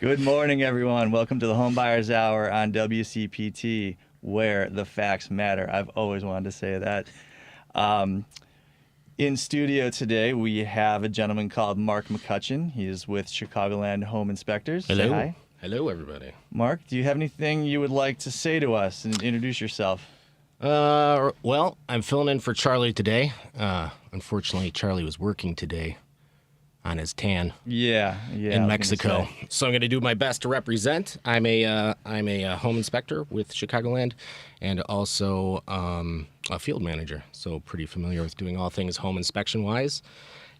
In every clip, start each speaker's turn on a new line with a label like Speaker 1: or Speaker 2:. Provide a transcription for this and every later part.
Speaker 1: Good morning, everyone. Welcome to the HomeBuyers Hour on WCPT, where the facts matter. I've always wanted to say that. In studio today, we have a gentleman called Mark McCutcheon. He is with Chicagoland Home Inspectors.
Speaker 2: Hello.
Speaker 1: Say hi.
Speaker 2: Hello, everybody.
Speaker 1: Mark, do you have anything you would like to say to us and introduce yourself?
Speaker 2: Well, I'm filling in for Charlie today. Unfortunately, Charlie was working today on his tan
Speaker 1: Yeah,
Speaker 2: in Mexico. So I'm going to do my best to represent. I'm a home inspector with Chicagoland and also a field manager. So pretty familiar with doing all things home inspection wise.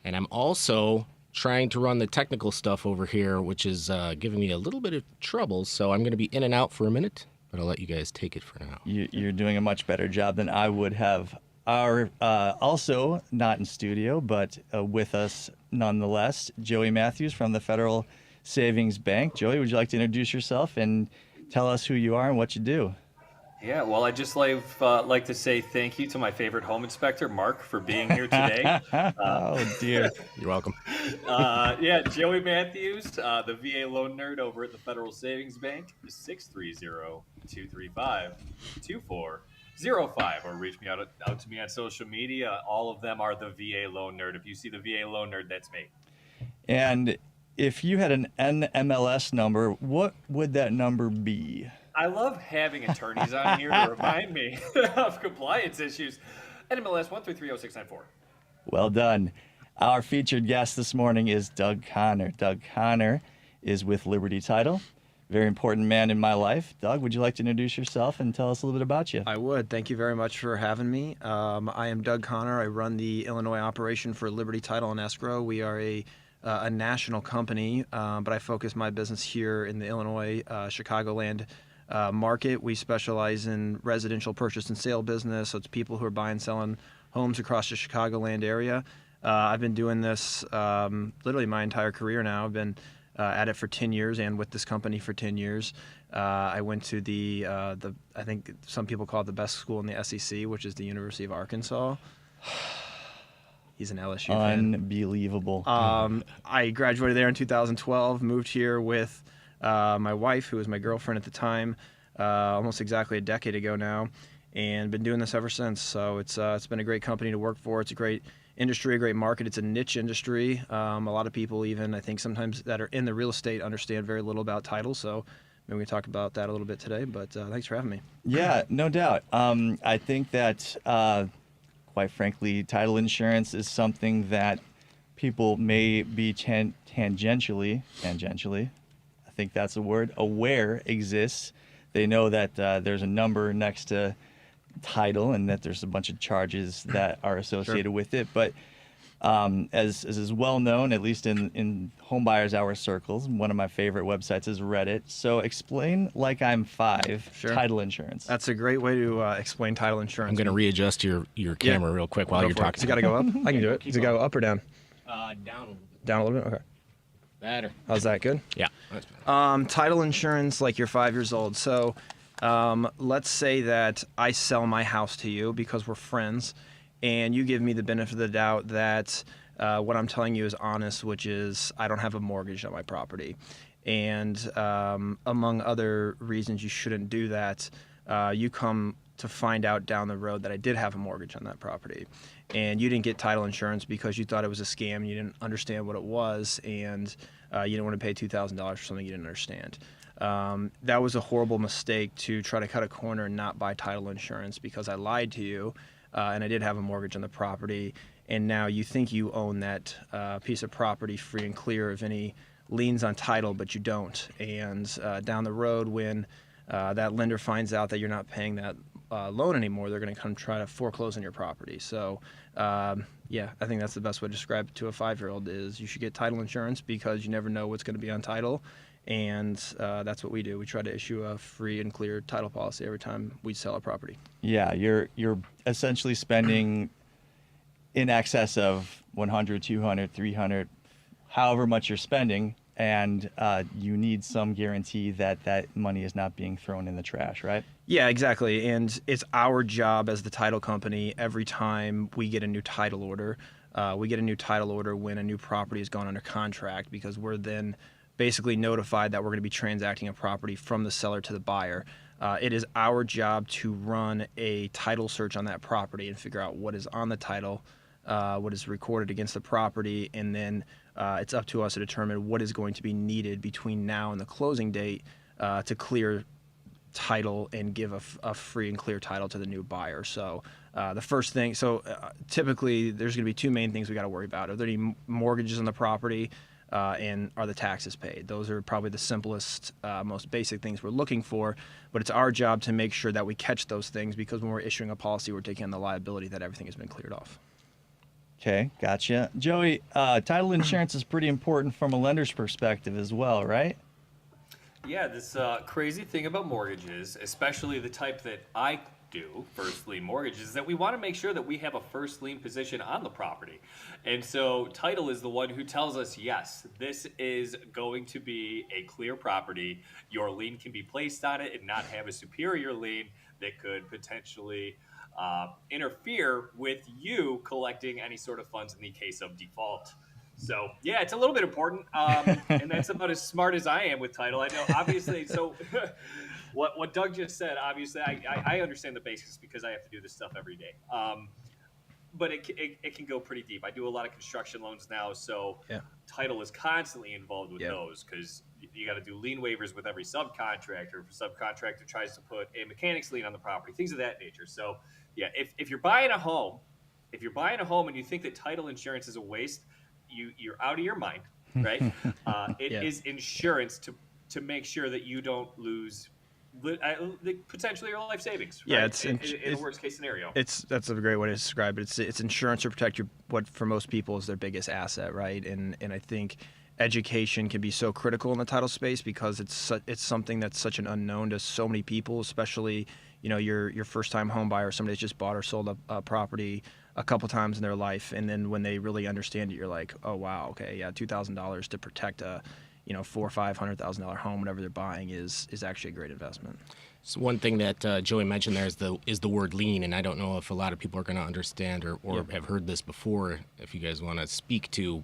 Speaker 2: And I'm also trying to run the technical stuff over here, which is giving me a little bit of trouble. So I'm going to be in and out for a minute, but I'll let you guys take it for now.
Speaker 1: You're doing a much better job than I would have. Our also not in studio, but with us nonetheless, Joey Mathews from the Federal Savings Bank. Joey, would you like to introduce yourself and tell us who you are and what you do?
Speaker 3: Yeah, well, I'd just like to say thank you to my favorite home inspector, Mark, for being here today.
Speaker 1: Oh, dear.
Speaker 2: You're welcome.
Speaker 3: Yeah, Joey Mathews, the VA loan nerd over at the Federal Savings Bank, 630-235-2405, or reach me out to me on social media. All of them are the VA loan nerd. If you see the VA loan nerd, that's me.
Speaker 1: And if you had an NMLS number, what would that number be?
Speaker 3: I love having attorneys on here to remind me of compliance issues. NMLS 1330694.
Speaker 1: Well done. Our featured guest this morning is Doug Connor. Doug Connor is with Liberty Title. Very important man in my life. Doug, would you like to introduce yourself and tell us a little bit about you?
Speaker 4: I would. Thank you very much for having me. I am Doug Connor. I run the Illinois operation for Liberty Title and Escrow. We are a national company, but I focus my business here in the Illinois Chicagoland market. We specialize in residential purchase and sale business, so it's people who are buying and selling homes across the Chicagoland area. I've been doing this literally my entire career now. I've been at it for 10 years and with this company for 10 years. I went to the I think some people call it the best school in the SEC, which is the University of Arkansas. He's an LSU fan.
Speaker 1: Unbelievable.
Speaker 4: I graduated there in 2012, moved here with my wife, who was my girlfriend at the time, almost exactly a decade ago now, and been doing this ever since. So it's been a great company to work for. It's a great industry, a great market. It's a niche industry. A lot of people, even I think sometimes that are in the real estate, understand very little about title. So maybe we can talk about that a little bit today. But thanks for having me.
Speaker 1: Yeah, no doubt. I think that, quite frankly, title insurance is something that people may be tangentially, I think that's a word, aware exists. They know that there's a number next to title and that there's a bunch of charges that are associated with it. But as is well known, at least in HomeBuyers Hour circles, one of my favorite websites is Reddit. So explain like I'm five, title insurance.
Speaker 4: That's a great way to explain title insurance.
Speaker 2: I'm going to readjust your camera real quick while you're talking.
Speaker 4: Does it got to go up? I can do it. Does it got to go up or down?
Speaker 2: Down a little bit.
Speaker 4: Down a little bit? Okay.
Speaker 2: Better.
Speaker 4: How's that? Good?
Speaker 2: Yeah. That's better.
Speaker 4: Title insurance, like you're 5 years old. So let's say that I sell my house to you because we're friends, and you give me the benefit of the doubt that what I'm telling you is honest, which is I don't have a mortgage on my property. And among other reasons you shouldn't do that, you come to find out down the road that I did have a mortgage on that property. And you didn't get title insurance because you thought it was a scam, you didn't understand what it was, and you didn't want to pay $2,000 for something you didn't understand. That was a horrible mistake to try to cut a corner and not buy title insurance because I lied to you, and I did have a mortgage on the property, and now you think you own that piece of property free and clear of any liens on title, but you don't. And down the road, when that lender finds out that you're not paying that loan anymore, they're going to come try to foreclose on your property. So yeah, I think that's the best way to describe it to a 5-year-old is you should get title insurance because you never know what's going to be on title. And that's what we do. We try to issue a free and clear title policy every time we sell a property.
Speaker 1: Yeah, you're essentially spending in excess of 100, 200, 300, however much you're spending, and you need some guarantee that that money is not being thrown in the trash, right?
Speaker 4: Yeah, exactly. And it's our job as the title company every time we get a new title order. We get a new title order when a new property has gone under contract because we're then basically notified that we're going to be transacting a property from the seller to the buyer. It is our job to run a title search on that property and figure out what is on the title, what is recorded against the property, and then it's up to us to determine what is going to be needed between now and the closing date to clear title and give a free and clear title to the new buyer. So the first thing, typically there's going to be two main things we got to worry about. Are there any mortgages on the property? And are the taxes paid? Those are probably the simplest, most basic things we're looking for, but it's our job to make sure that we catch those things, because when we're issuing a policy, we're taking on the liability that everything has been cleared off.
Speaker 1: Okay, gotcha. Joey, title insurance is pretty important from a lender's perspective as well, right?
Speaker 3: Yeah, this crazy thing about mortgages, especially the type that I do, first lien mortgages, is that we want to make sure that we have a first lien position on the property. And so title is the one who tells us, yes, this is going to be a clear property. Your lien can be placed on it and not have a superior lien that could potentially interfere with you collecting any sort of funds in the case of default. So yeah, it's a little bit important, and that's about as smart as I am with title. I know, obviously. So what Doug just said, obviously, I understand the basics because I have to do this stuff every day. But it can go pretty deep. I do a lot of construction loans now, so title is constantly involved with those, because you got to do lien waivers with every subcontractor. If a subcontractor tries to put a mechanic's lien on the property, things of that nature. So yeah, if you're buying a home, and you think that title insurance is a waste, you're out of your mind, right? It is insurance to make sure that you don't lose potentially your life savings. Right?
Speaker 4: Yeah, it's
Speaker 3: in a worst case scenario.
Speaker 4: That's a great way to describe it. It's insurance to protect what for most people is their biggest asset, right? And I think education can be so critical in the title space, because it's something that's such an unknown to so many people, especially your first time home buyer, somebody that's just bought or sold a property a couple times in their life, and then when they really understand it, you're like, oh wow, okay, yeah, $2,000 to protect a $400,000 or $500,000 home, whatever they're buying, is actually a great investment.
Speaker 2: So one thing that Joey mentioned there is the word lien, and I don't know if a lot of people are going to understand or have heard this before. If you guys want to speak to,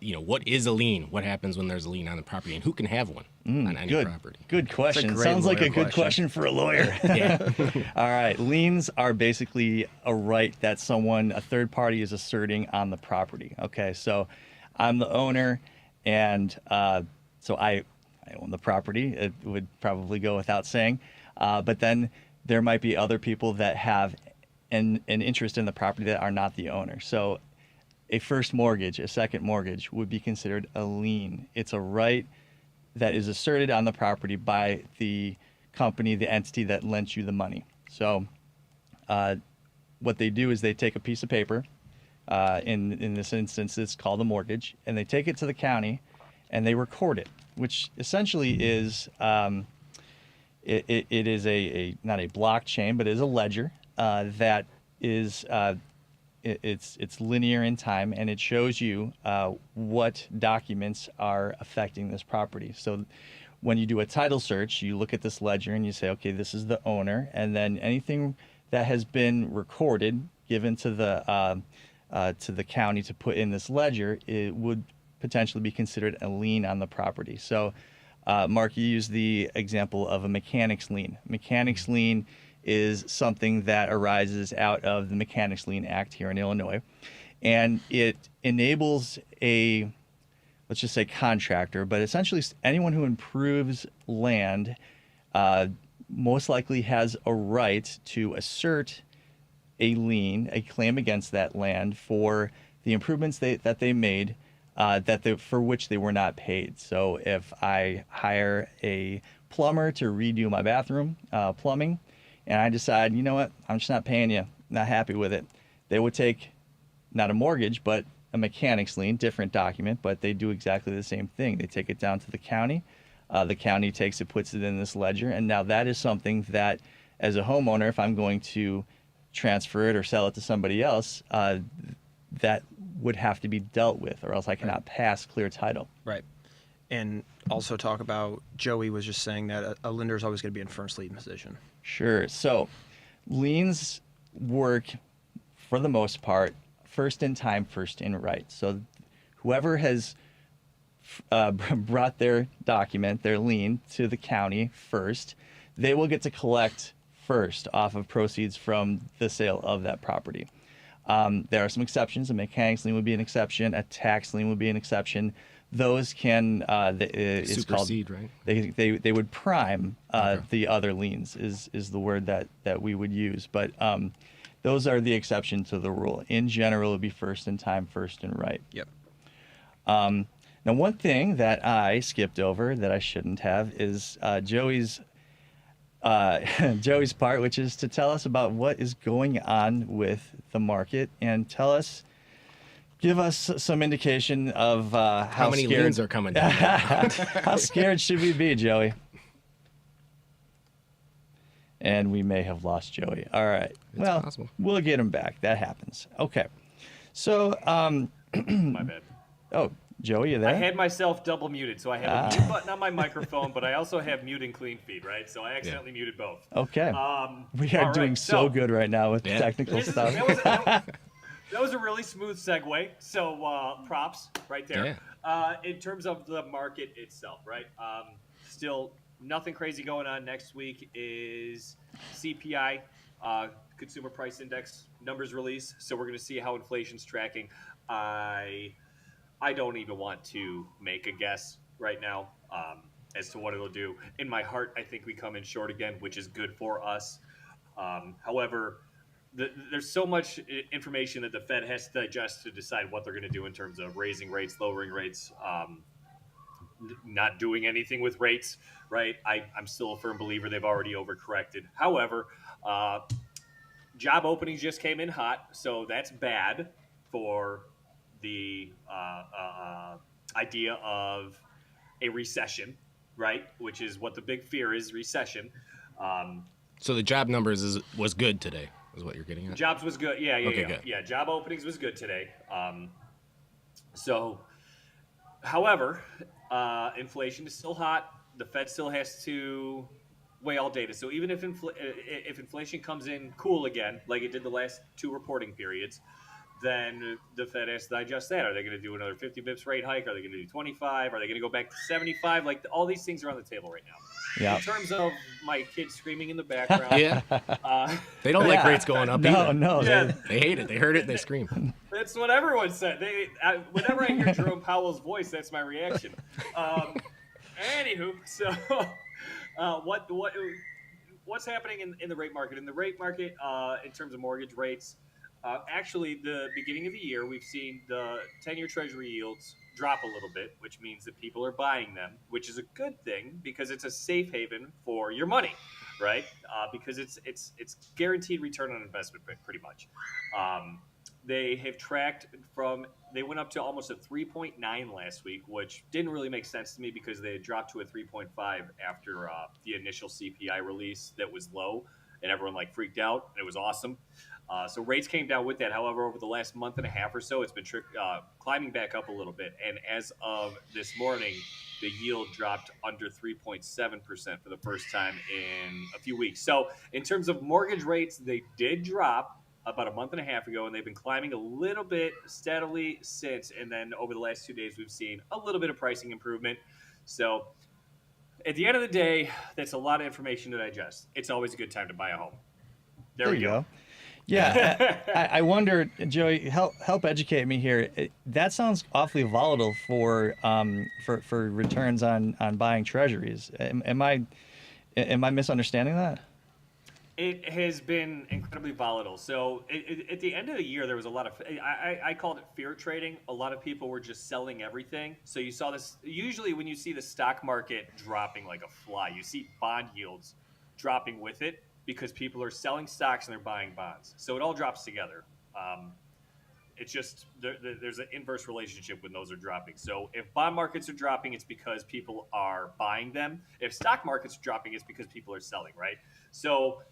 Speaker 2: what is a lien? What happens when there's a lien on the property, and who can have one on any property?
Speaker 1: Good question.
Speaker 4: great
Speaker 1: Sounds like a
Speaker 4: lawyer
Speaker 1: good question for a lawyer.
Speaker 2: Yeah.
Speaker 1: All right. Liens are basically a right that a third party is asserting on the property. Okay. So I'm the owner, and so I own the property. It would probably go without saying. But then there might be other people that have an interest in the property that are not the owner. So a first mortgage, a second mortgage would be considered a lien. It's a right that is asserted on the property by the company, the entity that lent you the money. So what they do is they take a piece of paper, in this instance it's called a mortgage, and they take it to the county and they record it, which essentially is it is a not a blockchain, but it is a ledger that is it's linear in time, and it shows you what documents are affecting this property. So when you do a title search, you look at this ledger and you say, okay, this is the owner, and then anything that has been recorded, given to the county to put in this ledger, it would potentially be considered a lien on the property. So Mark, you used the example of a mechanic's lien. Mechanic's lien is something that arises out of the Mechanics Lien Act here in Illinois, and it enables a, let's just say, contractor, but essentially anyone who improves land most likely has a right to assert a lien, a claim against that land for the improvements that they made for which they were not paid. So if I hire a plumber to redo my bathroom plumbing, and I decide, you know what, I'm just not paying you, not happy with it, they would take not a mortgage, but a mechanic's lien, different document, but they do exactly the same thing. They take it down to the county. The county takes it, puts it in this ledger, and now that is something that, as a homeowner, if I'm going to transfer it or sell it to somebody else, that would have to be dealt with, or else I cannot pass clear title.
Speaker 4: Right. And also talk about, Joey was just saying that a lender is always going to be in first lien position.
Speaker 1: Sure. So liens work, for the most part, first in time, first in right. So whoever has brought their document, their lien, to the county first, they will get to collect first off of proceeds from the sale of that property. There are some exceptions. A mechanics lien would be an exception. A tax lien would be an exception. Those can it's
Speaker 2: Supersede,
Speaker 1: called,
Speaker 2: right?
Speaker 1: They would prime the other liens is the word that we would use. But those are the exception to the rule. In general, it would be first in time, first in right.
Speaker 4: Yep.
Speaker 1: Now, one thing that I skipped over that I shouldn't have is Joey's Joey's part, which is to tell us about what is going on with the market and give us some indication of how
Speaker 2: many
Speaker 1: scared,
Speaker 2: liens are coming down.
Speaker 1: how scared should we be, Joey? And we may have lost Joey. All right. Well,
Speaker 2: possible.
Speaker 1: we'll get him back. That happens. Okay. So,
Speaker 3: My bad.
Speaker 1: oh, Joey, you there?
Speaker 3: I had myself double muted, so I have a mute button on my microphone, but I also have mute and clean feed, right? So I accidentally muted both.
Speaker 1: Okay. We are
Speaker 3: all
Speaker 1: doing
Speaker 3: right,
Speaker 1: so good right now with technical
Speaker 3: This is-
Speaker 1: stuff.
Speaker 3: that was a really smooth segue. So props right there. In terms of the market itself, right? Still nothing crazy going on. Next week is CPI, Consumer Price Index numbers release. So we're going to see how inflation's tracking. I don't even want to make a guess right now as to what it'll do. In my heart, I think we come in short again, which is good for us. However, there's so much information that the Fed has to digest to decide what they're going to do in terms of raising rates, lowering rates, not doing anything with rates, right? I'm still a firm believer they've already overcorrected. However, job openings just came in hot, so that's bad for the idea of a recession, right? Which is what the big fear is, recession.
Speaker 2: So the job numbers was good today, is what you're getting at?
Speaker 3: Jobs was good. Yeah.
Speaker 2: Good.
Speaker 3: Yeah, job openings was good today. However, inflation is still hot. The Fed still has to weigh all data. So even if inflation comes in cool again, like it did the last two reporting periods, then the Fed has to digest that. Are they going to do another 50 bips rate hike? Are they going to do 25? Are they going to go back to 75? Like all these things are on the table right now.
Speaker 1: Yeah.
Speaker 3: In terms of my kids screaming in the background,
Speaker 2: Yeah. They don't like rates going up
Speaker 1: No,
Speaker 2: either.
Speaker 1: no.
Speaker 3: Yeah.
Speaker 2: They hate it. They heard it and they scream.
Speaker 3: That's what everyone said. Whenever I hear Jerome Powell's voice, that's my reaction. Anywho, so what's happening in the rate market? In the rate market, in terms of mortgage rates, actually, the beginning of the year, we've seen the 10-year Treasury yields drop a little bit, which means that people are buying them, which is a good thing because it's a safe haven for your money, right? Because it's guaranteed return on investment, pretty much. They have tracked they went up to almost a 3.9 last week, which didn't really make sense to me because they had dropped to a 3.5 after the initial CPI release that was low, and everyone freaked out, and it was awesome. So rates came down with that. However, over the last month and a half or so, it's been climbing back up a little bit. And as of this morning, the yield dropped under 3.7% for the first time in a few weeks. So in terms of mortgage rates, they did drop about a month and a half ago, and they've been climbing a little bit steadily since. And then over the last 2 days, we've seen a little bit of pricing improvement. So at the end of the day, that's a lot of information to digest. It's always a good time to buy a home. There we go.
Speaker 1: Yeah, I wonder, Joey, help educate me here. That sounds awfully volatile for returns on buying treasuries. Am I misunderstanding that?
Speaker 3: It has been incredibly volatile. So at the end of the year, there was a lot of, I called it fear trading. A lot of people were just selling everything. So you saw this, usually when you see the stock market dropping like a fly, you see bond yields dropping with it, because people are selling stocks and they're buying bonds. So it all drops together. It's just there's an inverse relationship when those are dropping. So if bond markets are dropping, it's because people are buying them. If stock markets are dropping, it's because people are selling, right? So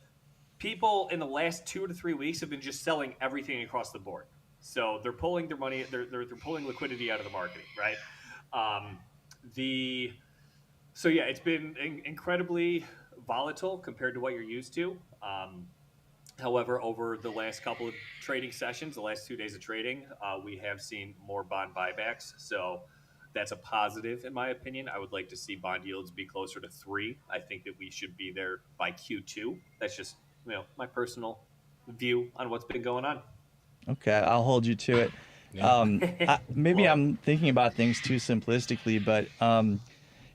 Speaker 3: people in the last 2 to 3 weeks have been just selling everything across the board. So they're pulling their money, they're pulling liquidity out of the market, right? So yeah, it's been incredibly volatile compared to what you're used to. However, over the last couple of trading sessions, the last 2 days of trading, we have seen more bond buybacks. So That's a positive in my opinion. I would like to see bond yields be closer to 3. I think that we should be there by Q2. That's just, my personal view on what's been going on.
Speaker 1: Okay, I'll hold you to it.
Speaker 2: Yeah.
Speaker 1: Maybe
Speaker 3: Well,
Speaker 1: I'm thinking about things too simplistically, but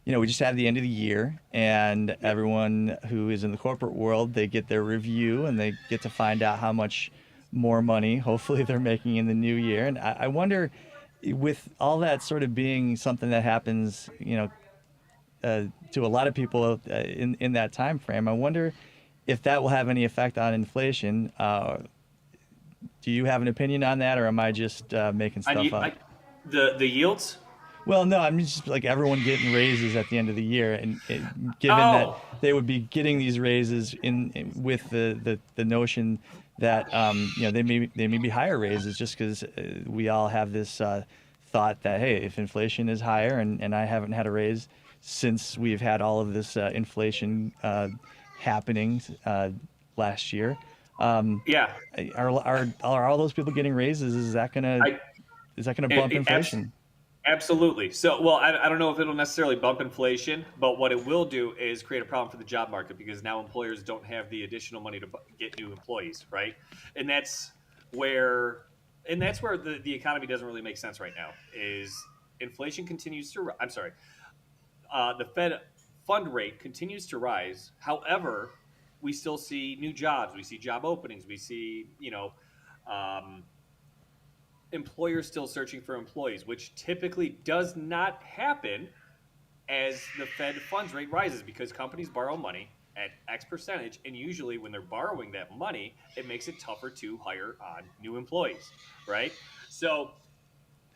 Speaker 1: we just had the end of the year, and everyone who is in the corporate world, they get their review and they get to find out how much more money, hopefully, they're making in the new year. And I wonder, with all that sort of being something that happens, to a lot of people in that time frame, I wonder if that will have any effect on inflation. Do you have an opinion on that, or am I just making
Speaker 3: I
Speaker 1: stuff
Speaker 3: need
Speaker 1: up?
Speaker 3: the yields.
Speaker 1: Well, no, I mean just like everyone getting raises at the end of the year, and given that
Speaker 3: Oh,
Speaker 1: they would be getting these raises with the notion that they may be higher raises just because we all have this thought that, hey, if inflation is higher and I haven't had a raise since we've had all of this inflation happening last year,
Speaker 3: yeah.
Speaker 1: are all those people getting raises?
Speaker 3: I
Speaker 1: Is that gonna
Speaker 3: it,
Speaker 1: bump
Speaker 3: it, abs-
Speaker 1: inflation?
Speaker 3: Absolutely. So, well, I don't know if it'll necessarily bump inflation, but what it will do is create a problem for the job market because now employers don't have the additional money to get new employees, right? And that's where, the economy doesn't really make sense right now. Is inflation continues to? I'm sorry, the Fed fund rate continues to rise. However, we still see new jobs. We see job openings. We see, um, employers still searching for employees, which typically does not happen as the Fed funds rate rises because companies borrow money at X percentage, and usually when they're borrowing that money, it makes it tougher to hire on new employees, right? So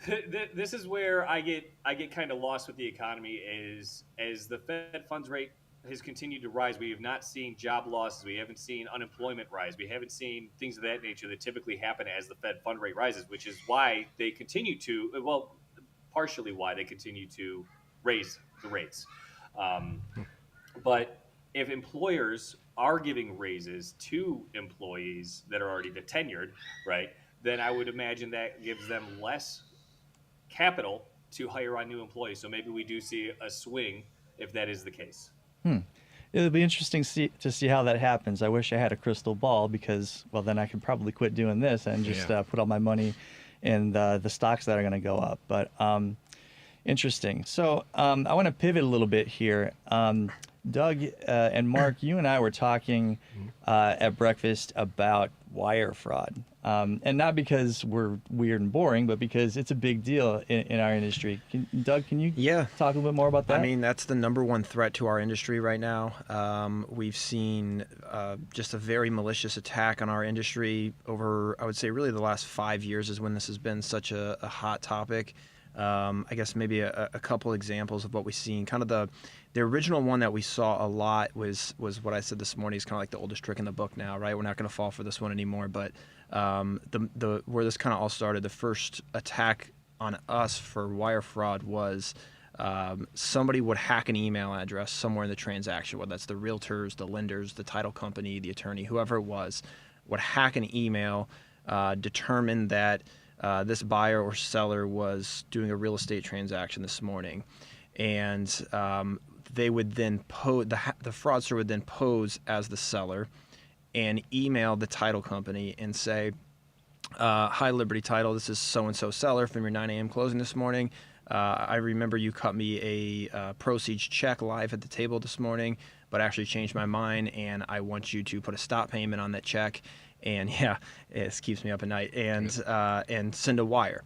Speaker 3: this is where I get kind of lost with the economy is as the Fed funds rate has continued to rise. We have not seen job losses. We haven't seen unemployment rise. We haven't seen things of that nature that typically happen as the Fed fund rate rises, which is why they continue to, well, partially why they continue to raise the rates. Um, but if employers are giving raises to employees that are already tenured, right, then I would imagine that gives them less capital to hire on new employees. So maybe we do see a swing if that is the case.
Speaker 1: It'll be interesting to see how that happens. I wish I had a crystal ball because, well, then I could probably quit doing this and just
Speaker 2: Yeah.
Speaker 1: put all my money in the stocks that are going to go up. But interesting. So I want to pivot a little bit here. Doug and Mark, you and I were talking at breakfast about wire fraud. And not because we're weird and boring, but because it's a big deal in our industry. Doug, can you talk a little bit more about that?
Speaker 4: I mean, that's the number one threat to our industry right now. We've seen just a very malicious attack on our industry over, I would say, really the last 5 years is when this has been such a hot topic. I guess maybe a couple examples of what we've seen. Kind of the original one that we saw a lot was what I said this morning is kind of like the oldest trick in the book now, right? We're not going to fall for this one anymore. But the where this kind of all started, the first attack on us for wire fraud was somebody would hack an email address somewhere in the transaction, whether that's the realtors, the lenders, the title company, the attorney, whoever it was, would hack an email, determine that this buyer or seller was doing a real estate transaction this morning, and they would then the fraudster would then pose as the seller and email the title company and say, "Hi, Liberty Title. This is so and so seller from your 9 a.m. closing this morning. I remember you cut me a proceeds check live at the table this morning, but I actually changed my mind and I want you to put a stop payment on that check." And yeah, it keeps me up at night. And send a wire.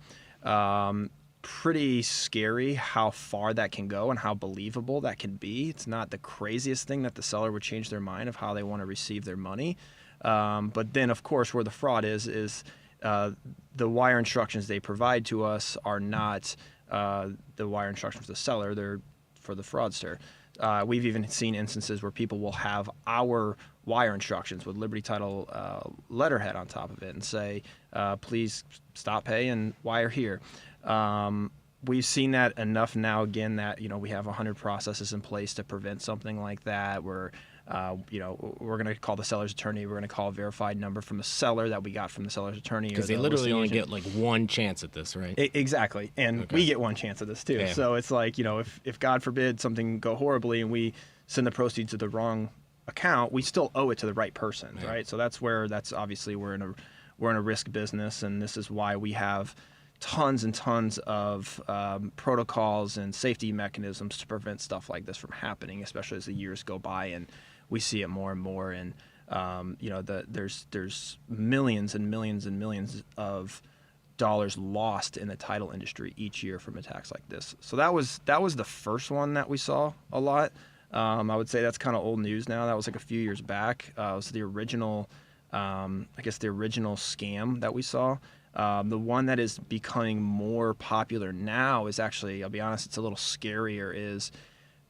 Speaker 4: Pretty scary how far that can go and how believable that can be. It's not the craziest thing that the seller would change their mind of how they want to receive their money. But then, of course, where the fraud is the wire instructions they provide to us are not the wire instructions for the seller. They're for the fraudster. We've even seen instances where people will have our wire instructions with Liberty Title letterhead on top of it and say, please stop pay and wire here. we've seen that enough now, again, that, we have 100 processes in place to prevent something like that. We're going to call the seller's attorney. We're going to call a verified number from the seller that we got from the seller's attorney.
Speaker 2: Because they literally only get like one chance at this, right?
Speaker 4: Exactly. And we get one chance at this too.
Speaker 2: Yeah.
Speaker 4: So it's like, if God forbid something go horribly and we send the proceeds to the wrong account, we still owe it to the right person, right? So that's obviously we're in a risk business, and this is why we have tons and tons of protocols and safety mechanisms to prevent stuff like this from happening, especially as the years go by and we see it more and more. And there's millions and millions and millions of dollars lost in the title industry each year from attacks like this. So that was the first one that we saw a lot. I would say that's kind of old news now. That was like a few years back. It was the original, the original scam that we saw. The one that is becoming more popular now is actually, I'll be honest, it's a little scarier, is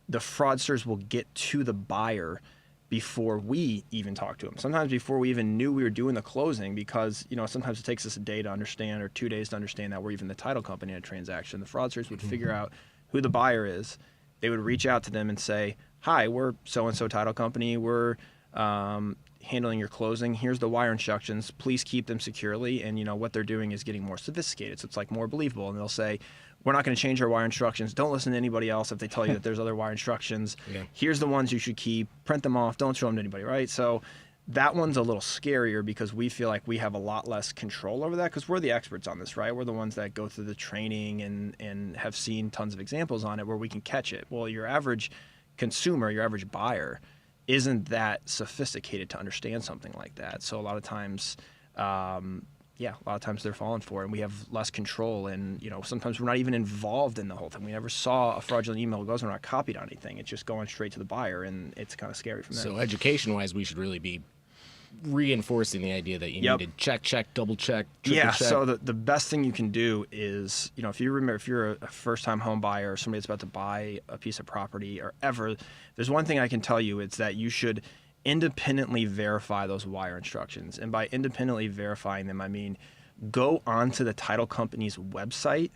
Speaker 4: the fraudsters will get to the buyer before we even talk to them. Sometimes before we even knew we were doing the closing, because, sometimes it takes us a day to understand or 2 days to understand that we're even the title company in a transaction. The fraudsters would figure out who the buyer is. They would reach out to them and say, hi, we're so-and-so title company. We're handling your closing. Here's the wire instructions. Please keep them securely. And, what they're doing is getting more sophisticated. So it's like more believable. And they'll say, we're not going to change our wire instructions. Don't listen to anybody else if they tell you that there's other wire instructions. Yeah. Here's the ones you should keep. Print them off. Don't show them to anybody, right? So that one's a little scarier because we feel like we have a lot less control over that because we're the experts on this, right? We're the ones that go through the training and have seen tons of examples on it where we can catch it. Well, your average consumer, your average buyer, isn't that sophisticated to understand something like that. So a lot of times, they're falling for it, and we have less control. And sometimes we're not even involved in the whole thing. We never saw a fraudulent email goes. We're not copied on anything. It's just going straight to the buyer, and it's kind of scary from there.
Speaker 2: So education-wise, we should really be reinforcing the idea that you need to check, double check, triple check.
Speaker 4: So the best thing you can do is, if you're a first-time home buyer or somebody that's about to buy a piece of property or ever, there's one thing I can tell you, it's that you should independently verify those wire instructions. And by independently verifying them, I mean go onto the title company's website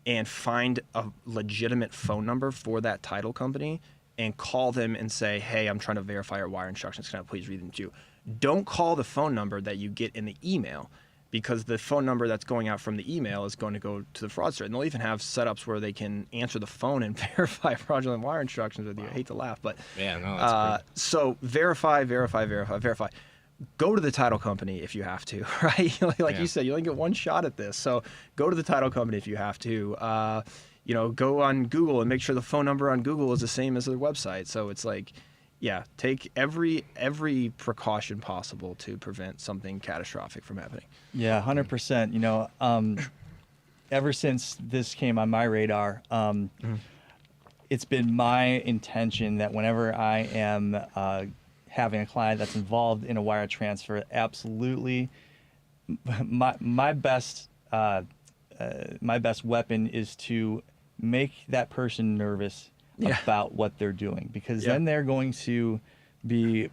Speaker 4: and find a legitimate phone number for that title company and call them and say, hey, I'm trying to verify your wire instructions. Can I please read them to you? Don't call the phone number that you get in the email, because the phone number that's going out from the email is going to go to the fraudster. And they'll even have setups where they can answer the phone and verify fraudulent wire instructions with you. I hate to laugh, but
Speaker 2: that's
Speaker 4: so verify. Go to the title company if you have to, right? You said, you only get one shot at this. So go to the title company if you have to. Go on Google and make sure the phone number on Google is the same as their website. So it's like, take every precaution possible to prevent something catastrophic from happening.
Speaker 1: Yeah, 100%. Ever since this came on my radar, it's been my intention that whenever I am having a client that's involved in a wire transfer, absolutely, my best weapon is to make that person nervous about what they're doing, because then they're going to be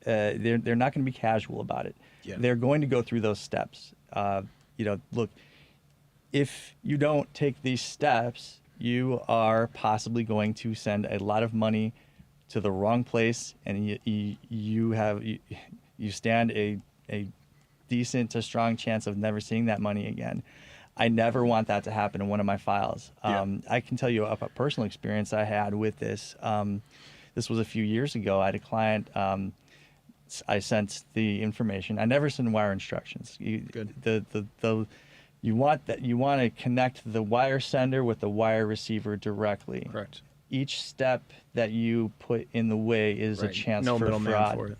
Speaker 1: they're not going to be casual about it. They're going to go through those steps. Look, if you don't take these steps, you are possibly going to send a lot of money to the wrong place, and you stand a decent to strong chance of never seeing that money again. I never want that to happen in one of my files. I can tell you a personal experience I had with this. This was a few years ago. I had a client. I sent the information. I never send wire instructions. You want to connect the wire sender with the wire receiver directly.
Speaker 4: Correct.
Speaker 1: Each step that you put in the way is a chance
Speaker 4: no
Speaker 1: for
Speaker 4: middleman
Speaker 1: fraud.
Speaker 4: for it.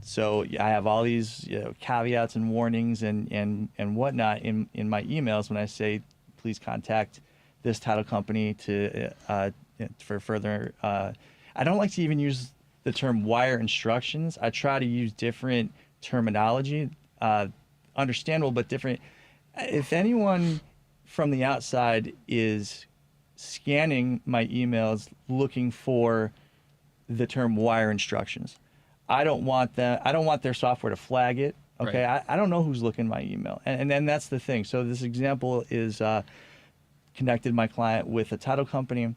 Speaker 1: So I have all these caveats and warnings and whatnot in my emails when I say, please contact this title company for further. I don't like to even use the term wire instructions. I try to use different terminology, understandable but different. If anyone from the outside is scanning my emails looking for the term wire instructions, I don't want their software to flag it. Okay, right. I don't know who's looking at my email, and then that's the thing. So this example is connected my client with a title company.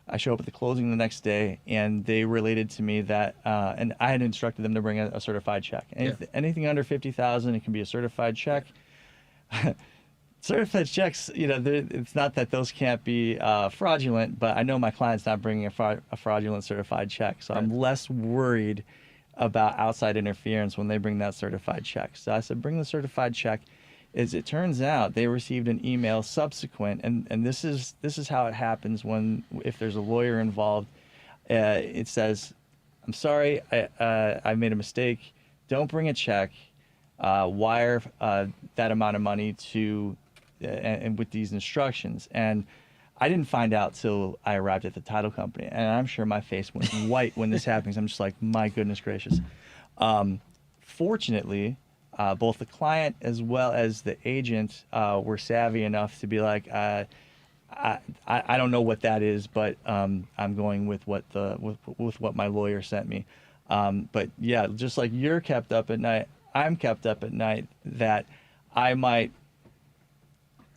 Speaker 1: I show up at the closing the next day, and they related to me that, and I had instructed them to bring a certified check. Anything under $50,000, it can be a certified check. Certified checks, it's not that those can't be fraudulent, but I know my client's not bringing a fraudulent certified check, so I'm less worried about outside interference when they bring that certified check. So I said, bring the certified check. As it turns out, they received an email subsequent, and this is how it happens if there's a lawyer involved. It says, "I'm sorry, I made a mistake. Don't bring a check. Wire that amount of money to, and with these instructions." And I didn't find out till I arrived at the title company, and I'm sure my face went white when this happens. I'm just like, my goodness gracious. Fortunately, both the client as well as the agent were savvy enough to be like, I don't know what that is, but I'm going with what what my lawyer sent me. But yeah, just like you're kept up at night, I'm kept up at night that I might,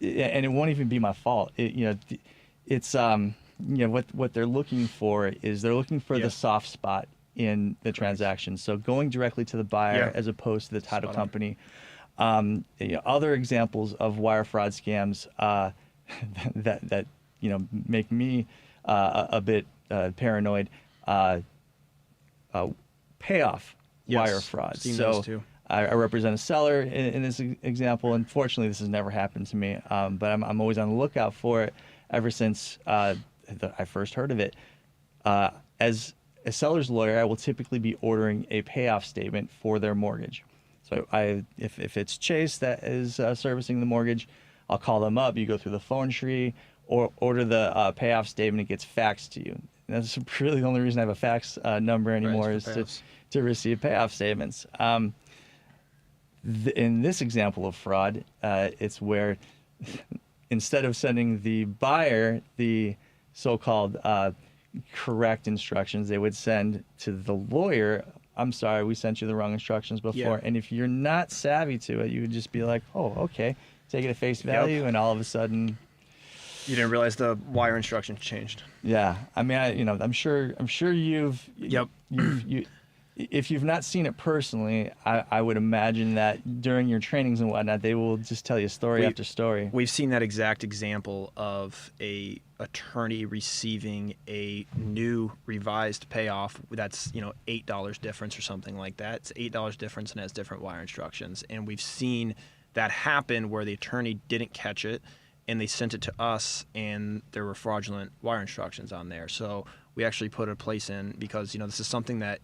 Speaker 1: and it won't even be my fault. It's what they're looking for is they're looking for the soft spot in the transaction. So going directly to the buyer as opposed to the title company. Other examples of wire fraud scams that make me a bit paranoid. Payoff wire fraud.
Speaker 4: Seen
Speaker 1: So
Speaker 4: those too.
Speaker 1: I represent a seller in this example. Unfortunately, this has never happened to me, but I'm always on the lookout for it ever since I first heard of it. As a seller's lawyer, I will typically be ordering a payoff statement for their mortgage. So if it's Chase that is servicing the mortgage, I'll call them up. You go through the phone tree or order the payoff statement. It gets faxed to you. And that's really the only reason I have a fax number anymore is to receive payoff statements. In this example of fraud, it's where instead of sending the buyer the so-called correct instructions, they would send to the lawyer, "I'm sorry, we sent you the wrong instructions before."
Speaker 4: Yeah.
Speaker 1: And if you're not savvy to it, you would just be like, "Oh, okay," take it at face value, and all of a sudden,
Speaker 4: You didn't realize the wire instructions changed.
Speaker 1: yeah. I mean, I'm sure you've if you've not seen it personally, I would imagine that during your trainings and whatnot, they will just tell you story after story.
Speaker 4: We've seen that exact example of a attorney receiving a new revised payoff that's $8 difference or something like that. It's $8 difference and has different wire instructions. And we've seen that happen where the attorney didn't catch it and they sent it to us and there were fraudulent wire instructions on there. So we actually put a place in because this is something that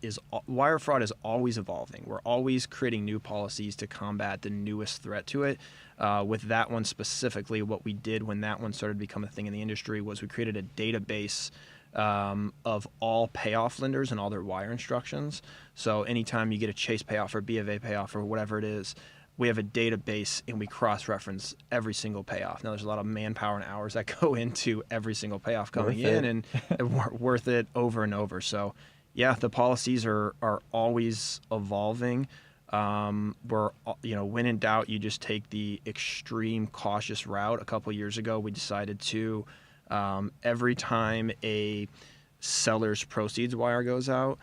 Speaker 4: wire fraud is always evolving. We're always creating new policies to combat the newest threat to it. With that one specifically, what we did when that one started to become a thing in the industry was we created a database of all payoff lenders and all their wire instructions. So anytime you get a Chase payoff or B of A payoff or whatever it is, we have a database and we cross-reference every single payoff. Now, there's a lot of manpower and hours that go into every single payoff coming in, and worth it over and over. So, yeah, the policies are always evolving. When in doubt, you just take the extreme cautious route. A couple years ago, we decided to every time a seller's proceeds wire goes out,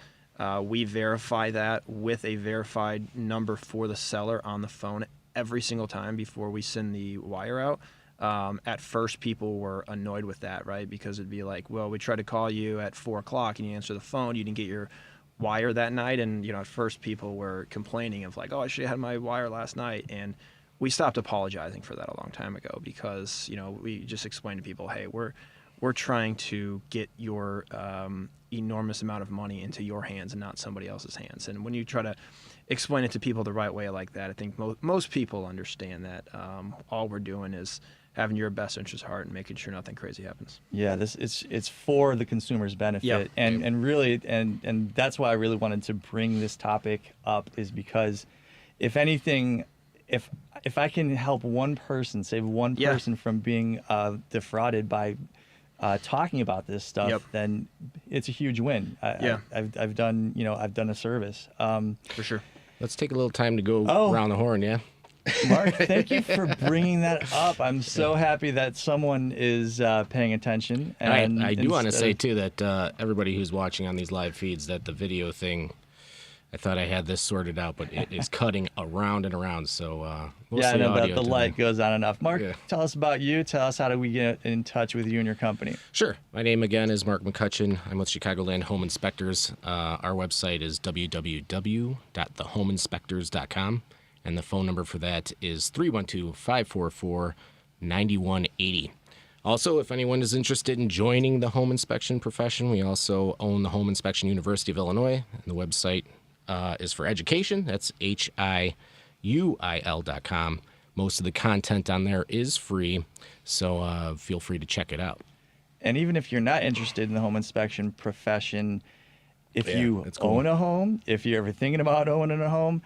Speaker 4: we verify that with a verified number for the seller on the phone every single time before we send the wire out. At first, people were annoyed with that, right? Because it'd be like, well, we tried to call you at 4 o'clock and you answer the phone. You didn't get your wire that night. And, at first people were complaining of like, oh, I should have had my wire last night. And we stopped apologizing for that a long time ago because, we just explained to people, hey, we're trying to get your enormous amount of money into your hands and not somebody else's hands. And when you try to explain it to people the right way like that, I think most people understand that all we're doing is having your best interest at heart and making sure nothing crazy happens.
Speaker 1: Yeah, it's for the consumer's benefit, and really, and that's why I really wanted to bring this topic up is because, if anything, if I can help one person, save one person from being defrauded by talking about this stuff, then it's a huge win. I've done a service.
Speaker 4: For sure.
Speaker 2: Let's take a little time to go around the horn, yeah?
Speaker 1: Mark, thank you for bringing that up. I'm so happy that someone is paying attention. And
Speaker 2: I do want to
Speaker 1: instead
Speaker 2: say
Speaker 1: of-
Speaker 2: too that everybody who's watching on these live feeds, that the video thing, I thought I had this sorted out, but it is cutting around and around. So
Speaker 1: yeah, I know
Speaker 2: audio
Speaker 1: the
Speaker 2: to
Speaker 1: light goes on and off. Mark,
Speaker 2: Yeah.
Speaker 1: tell us about you. Tell us how do we get in touch with you and your company.
Speaker 2: Sure. My name again is Mark McCutcheon. I'm with Chicagoland Home Inspectors. Our website is www.thehomeinspectors.com, and the phone number for that is 312-544-9180. Also, if anyone is interested in joining the home inspection profession, we also own the Home Inspection University of Illinois, and the website is for education. That's HIUIL.com. Most of the content on there is free, so feel free to check it out.
Speaker 1: And even if you're not interested in the home inspection profession, if
Speaker 2: Yeah,
Speaker 1: you
Speaker 2: that's cool.
Speaker 1: own a home, if you're ever thinking about owning a home,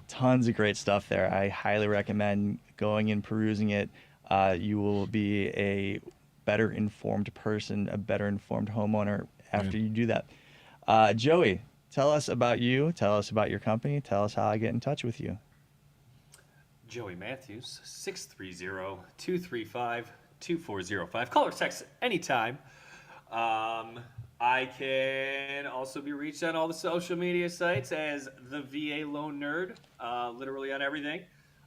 Speaker 1: tons of great stuff there. I highly recommend going and perusing it. You will be a better informed person, a better informed homeowner after you do that. Joey, tell us about you. Tell us about your company. Tell us how I get in touch with you.
Speaker 3: Joey Mathews, 630-235-2405. Call or text anytime. I can also be reached on all the social media sites as the VA Loan Nerd, literally on everything.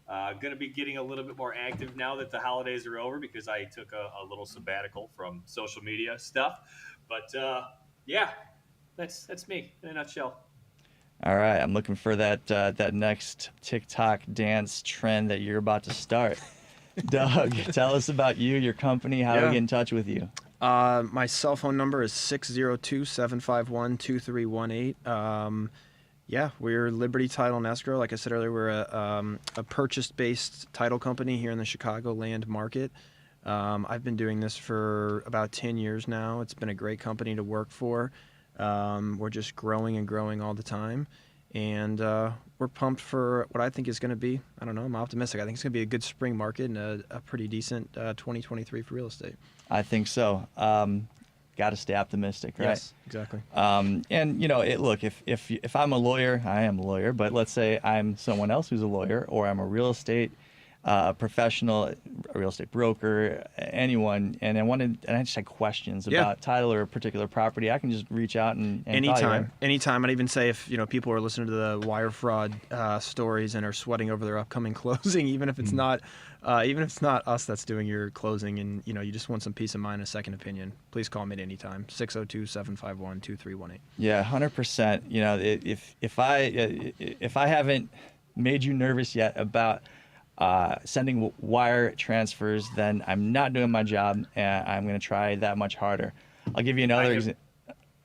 Speaker 3: Going to be getting a little bit more active now that the holidays are over because I took a little sabbatical from social media stuff. But yeah, that's me in a nutshell.
Speaker 1: All right, I'm looking for that next TikTok dance trend that you're about to start. Doug, tell us about you, your company, how do we get in touch with you?
Speaker 4: My cell phone number is 602-751-2318. Yeah, we're Liberty Title and Escrow. Like I said earlier, we're a purchase-based title company here in the Chicagoland market. I've been doing this for about 10 years now. It's been a great company to work for. We're just growing and growing all the time. And we're pumped for what I think is going to be, I don't know, I'm optimistic. I think it's going to be a good spring market and a pretty decent 2023 for real estate.
Speaker 1: I think so. Got to stay optimistic, right?
Speaker 4: Yes, exactly.
Speaker 1: And look, if I'm a lawyer, I am a lawyer, but let's say I'm someone else who's a lawyer, or I'm a real estate professional, a real estate broker, anyone, and I just had questions about title or a particular property, I can just reach out and call you, right?
Speaker 4: Anytime. I'd even say if people are listening to the wire fraud stories and are sweating over their upcoming closing, even if it's not us that's doing your closing, and you just want some peace of mind, a second opinion, please call me at any time. 602-751-2318.
Speaker 1: Yeah, 100%. If I haven't made you nervous yet about sending wire transfers, then I'm not doing my job, and I'm going to try that much harder. I'll give you another example.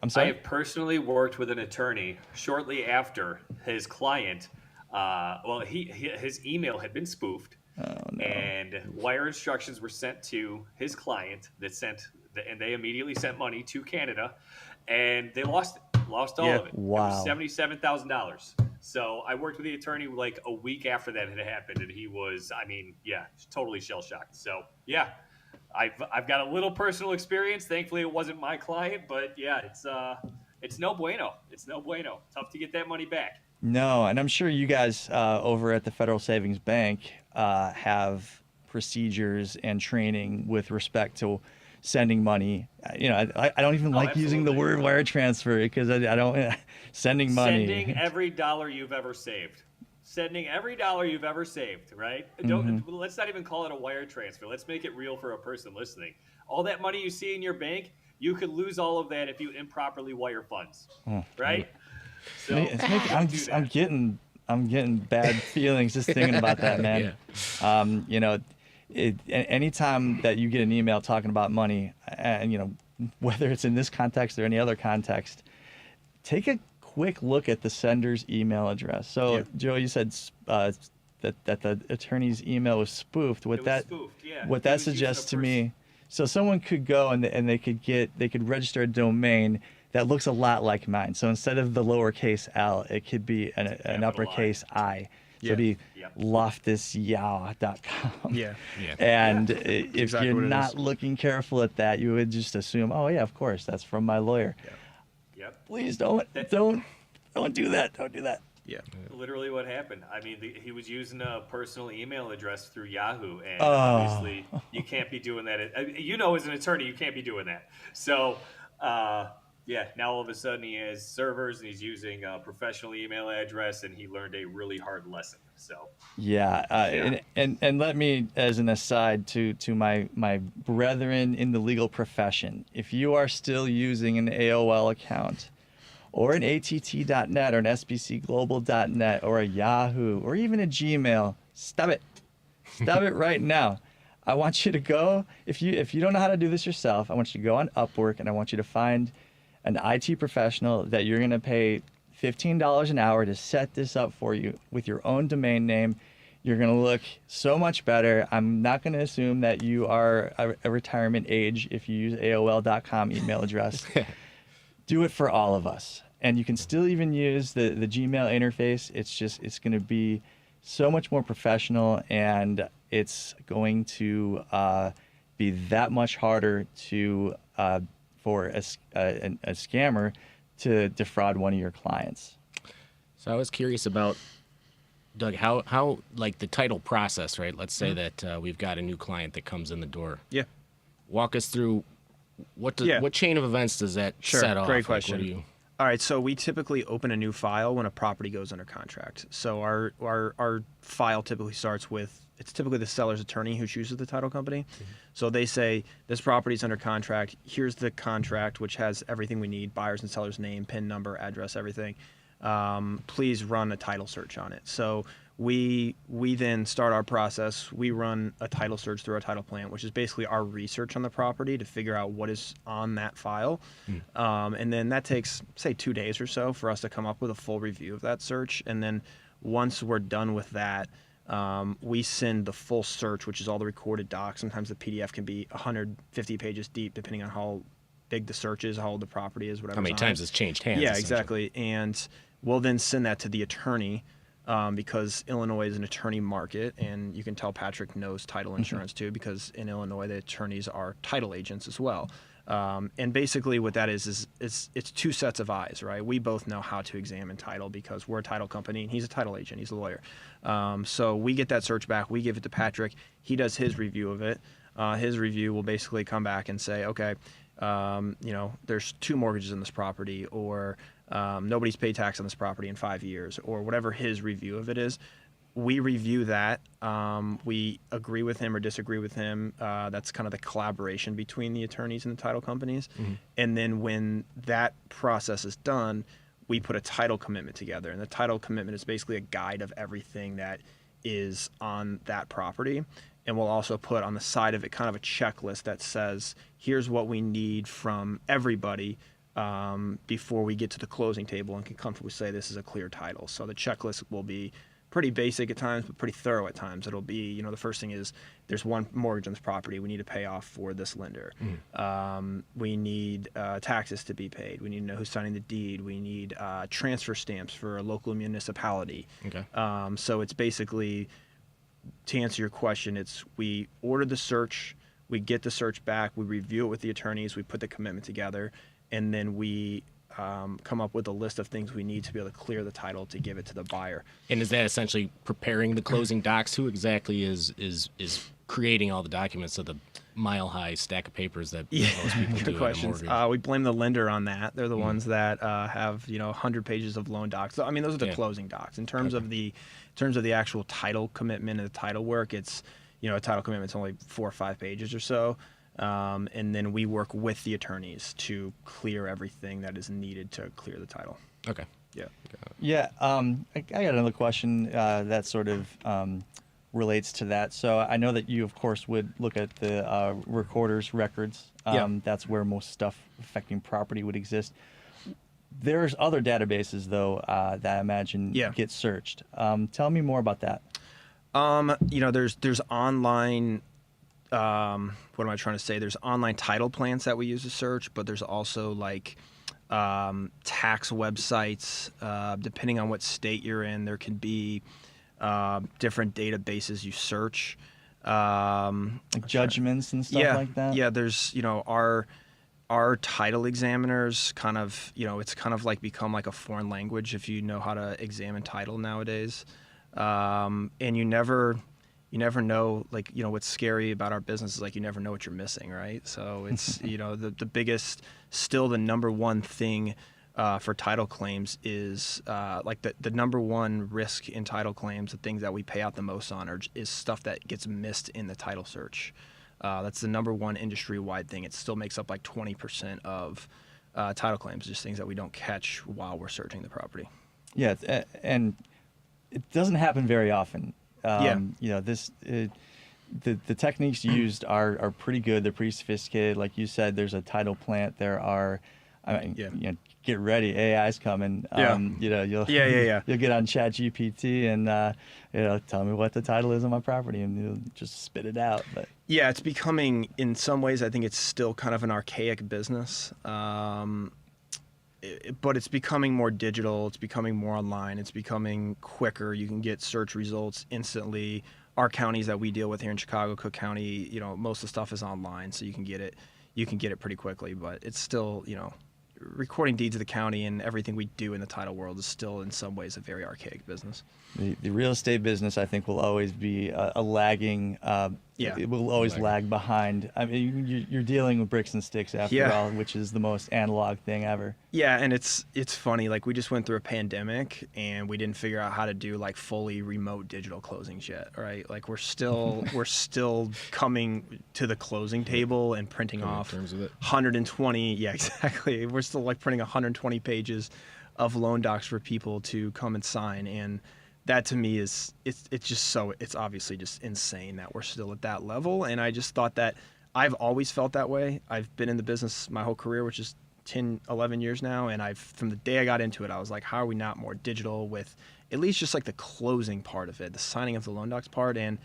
Speaker 1: I'm
Speaker 3: I
Speaker 1: sorry?
Speaker 3: have personally worked with an attorney shortly after his client, his email had been spoofed, and wire instructions were sent to his client and they immediately sent money to Canada, and they lost all of it.
Speaker 1: Wow.
Speaker 3: It was $77,000. So I worked with the attorney like a week after that had happened, and he was, totally shell-shocked. So, yeah, I've got a little personal experience. Thankfully, it wasn't my client, but, yeah, it's no bueno. It's no bueno. Tough to get that money back.
Speaker 1: No, and I'm sure you guys over at the Federal Savings Bank have procedures and training with respect to sending money. I don't even like using the word wire transfer because I don't sending money.
Speaker 3: Sending every dollar you've ever saved. Sending every dollar you've ever saved, right? Let's not even call it a wire transfer. Let's make it real for a person listening. All that money you see in your bank, you could lose all of that if you improperly wire funds, right? So
Speaker 1: I'm getting bad feelings just thinking about that, man.
Speaker 2: Yeah.
Speaker 1: Anytime that you get an email talking about money, and whether it's in this context or any other context, take a quick look at the sender's email address. So, Joe, you said that the attorney's email was spoofed. What that suggests to me, so someone could go and they could register a domain that looks a lot like mine. So instead of the lowercase l, it could be an uppercase I. So it'd be loftusyaw.com.
Speaker 4: Yeah.
Speaker 1: And if
Speaker 4: exactly
Speaker 1: you're
Speaker 4: what it
Speaker 1: not
Speaker 4: is.
Speaker 1: looking careful at that, you would just assume, oh yeah, of course, that's from my lawyer.
Speaker 3: Yep.
Speaker 1: Please don't do that. Don't do that.
Speaker 4: Yeah.
Speaker 3: Literally what happened. I mean, he was using a personal email address through Yahoo, and
Speaker 1: Oh.
Speaker 3: obviously you can't be doing that. As an attorney, you can't be doing that. So, yeah, now all of a sudden he has servers and he's using a professional email address, and he learned a really hard lesson. So,
Speaker 1: Yeah, and let me, as an aside to my brethren in the legal profession, if you are still using an AOL account, or an att.net, or an sbcglobal.net, or a Yahoo, or even a Gmail, stop it. Stop it right now. I want you to go, if you don't know how to do this yourself, I want you to go on Upwork, and I want you to find an IT professional that you're going to pay $15 an hour to set this up for you with your own domain name. You're going to look so much better. I'm not going to assume that you are a retirement age if you use AOL.com email address. Do it for all of us. And you can still even use the Gmail interface. It's going to be so much more professional, and it's going to be that much harder to for a scammer to defraud one of your clients.
Speaker 2: So I was curious about, Doug, how like the title process, right? Let's say that we've got a new client that comes in the door.
Speaker 4: Yeah.
Speaker 2: Walk us through what chain of events does that
Speaker 4: Sure.
Speaker 2: set off?
Speaker 4: Great
Speaker 2: Like, what
Speaker 4: question.
Speaker 2: do you...
Speaker 4: All right, so we typically open a new file when a property goes under contract. So our file typically starts with, it's typically the seller's attorney who chooses the title company. So they say, this property's under contract. Here's the contract, which has everything we need: buyer's and seller's name, PIN number, address, everything. Please run a title search on it. So we then start our process. We run a title search through our title plant, which is basically our research on the property to figure out what is on that file. And then that takes, say, 2 days or so for us to come up with a full review of that search. And then once we're done with that, we send the full search, which is all the recorded docs. Sometimes the PDF can be 150 pages deep, depending on how big the search is, how old the property is, whatever.
Speaker 2: How many times it's changed hands?
Speaker 4: Yeah,
Speaker 2: essentially.
Speaker 4: exactly. And we'll then send that to the attorney, because Illinois is an attorney market, and you can tell Patrick knows title insurance too, because in Illinois the attorneys are title agents as well. And basically what that is it's two sets of eyes, right? We both know how to examine title because we're a title company and he's a title agent, he's a lawyer. So we get that search back, we give it to Patrick, he does his review of it. His review will basically come back and say, okay, there's 2 mortgages in this property, or nobody's paid tax on this property in 5 years, or whatever his review of it is. We review that. We agree with him or disagree with him. That's kind of the collaboration between the attorneys and the title companies. And then when that process is done, we put a title commitment together. And the title commitment is basically a guide of everything that is on that property. And we'll also put on the side of it kind of a checklist that says, here's what we need from everybody before we get to the closing table and can comfortably say this is a clear title. So the checklist will be pretty basic at times, but pretty thorough at times. It'll be, the first thing is there's 1 mortgage on this property we need to pay off for this lender. We need taxes to be paid. We need to know who's signing the deed. We need transfer stamps for a local municipality.
Speaker 2: Okay.
Speaker 4: So it's basically, to answer your question, it's we order the search, we get the search back, we review it with the attorneys, we put the commitment together, and then we come up with a list of things we need to be able to clear the title to give it to the buyer.
Speaker 2: And is that essentially preparing the closing docs? Who exactly is creating all the documents of the mile-high stack of papers that most people do?
Speaker 4: Good questions.
Speaker 2: In a mortgage?
Speaker 4: We blame the lender on that. They're the ones that have 100 pages of loan docs. So, I mean, those are the closing docs. In terms of the actual title commitment and the title work, it's a title commitment's only 4 or 5 pages or so. And then we work with the attorneys to clear everything that is needed to clear the title.
Speaker 2: Okay.
Speaker 4: Yeah.
Speaker 1: Yeah, I got another question that sort of relates to that. So I know that you, of course, would look at the recorder's records. That's where most stuff affecting property would exist. There's other databases, though, that I imagine get searched. Tell me more about that.
Speaker 4: There's online. What am I trying to say? There's online title plants that we use to search, but there's also like tax websites. Depending on what state you're in, there can be different databases you search.
Speaker 1: Like judgments and stuff like that?
Speaker 4: Yeah, there's, our our title examiners kind of, it's kind of like become like a foreign language if you know how to examine title nowadays. And you never know, like, what's scary about our business is like, you never know what you're missing, right? So it's, the biggest, still the number one thing for title claims is like the number one risk in title claims, the things that we pay out the most on is stuff that gets missed in the title search. That's the number one industry-wide thing. It still makes up like 20% of title claims, just things that we don't catch while we're searching the property.
Speaker 1: Yeah, and it doesn't happen very often.
Speaker 4: Yeah.
Speaker 1: The techniques used are pretty good. They're pretty sophisticated. Like you said, there's a title plant. There are, get ready. AI's coming.
Speaker 4: Yeah.
Speaker 1: You'll
Speaker 4: Yeah.
Speaker 1: get on ChatGPT and tell me what the title is on my property, and you'll just spit it out. But
Speaker 4: yeah, it's becoming, in some ways, I think it's still kind of an archaic business. But it's becoming more digital. It's becoming more online. It's becoming quicker. You can get search results instantly. Our counties that we deal with here in Chicago, Cook County, most of the stuff is online, so you can get it pretty quickly. But it's still, recording deeds of the county and everything we do in the title world is still in some ways a very archaic business.
Speaker 1: the real estate business, I think, will always be a lagging. It will always lag behind. I mean, you're dealing with bricks and sticks after all, which is the most analog thing ever.
Speaker 4: Yeah, and it's funny. Like, we just went through a pandemic and we didn't figure out how to do like fully remote digital closings yet, right? Like, we're still coming to the closing table and printing off 120. Yeah, exactly. We're still like printing 120 pages of loan docs for people to come and sign, and that to me is it's obviously just insane that we're still at that level. And I just thought that I've always felt that way. I've been in the business my whole career, which is 10, 11 years now. And from the day I got into it, I was like, how are we not more digital with at least just like the closing part of it, the signing of the loan docs part. And,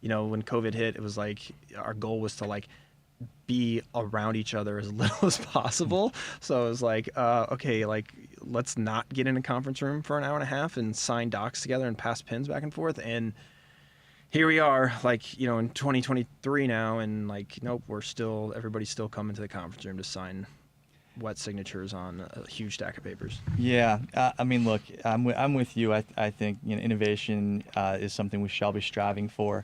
Speaker 4: when COVID hit, it was like, our goal was to like be around each other as little as possible. So it was like, okay, like, let's not get in a conference room for an hour and a half and sign docs together and pass pins back and forth. And here we are, like, in 2023 now, and like, nope, everybody's still coming to the conference room to sign wet signatures on a huge stack of papers.
Speaker 1: Yeah, I mean, look, I'm with you. I think innovation is something we shall be striving for.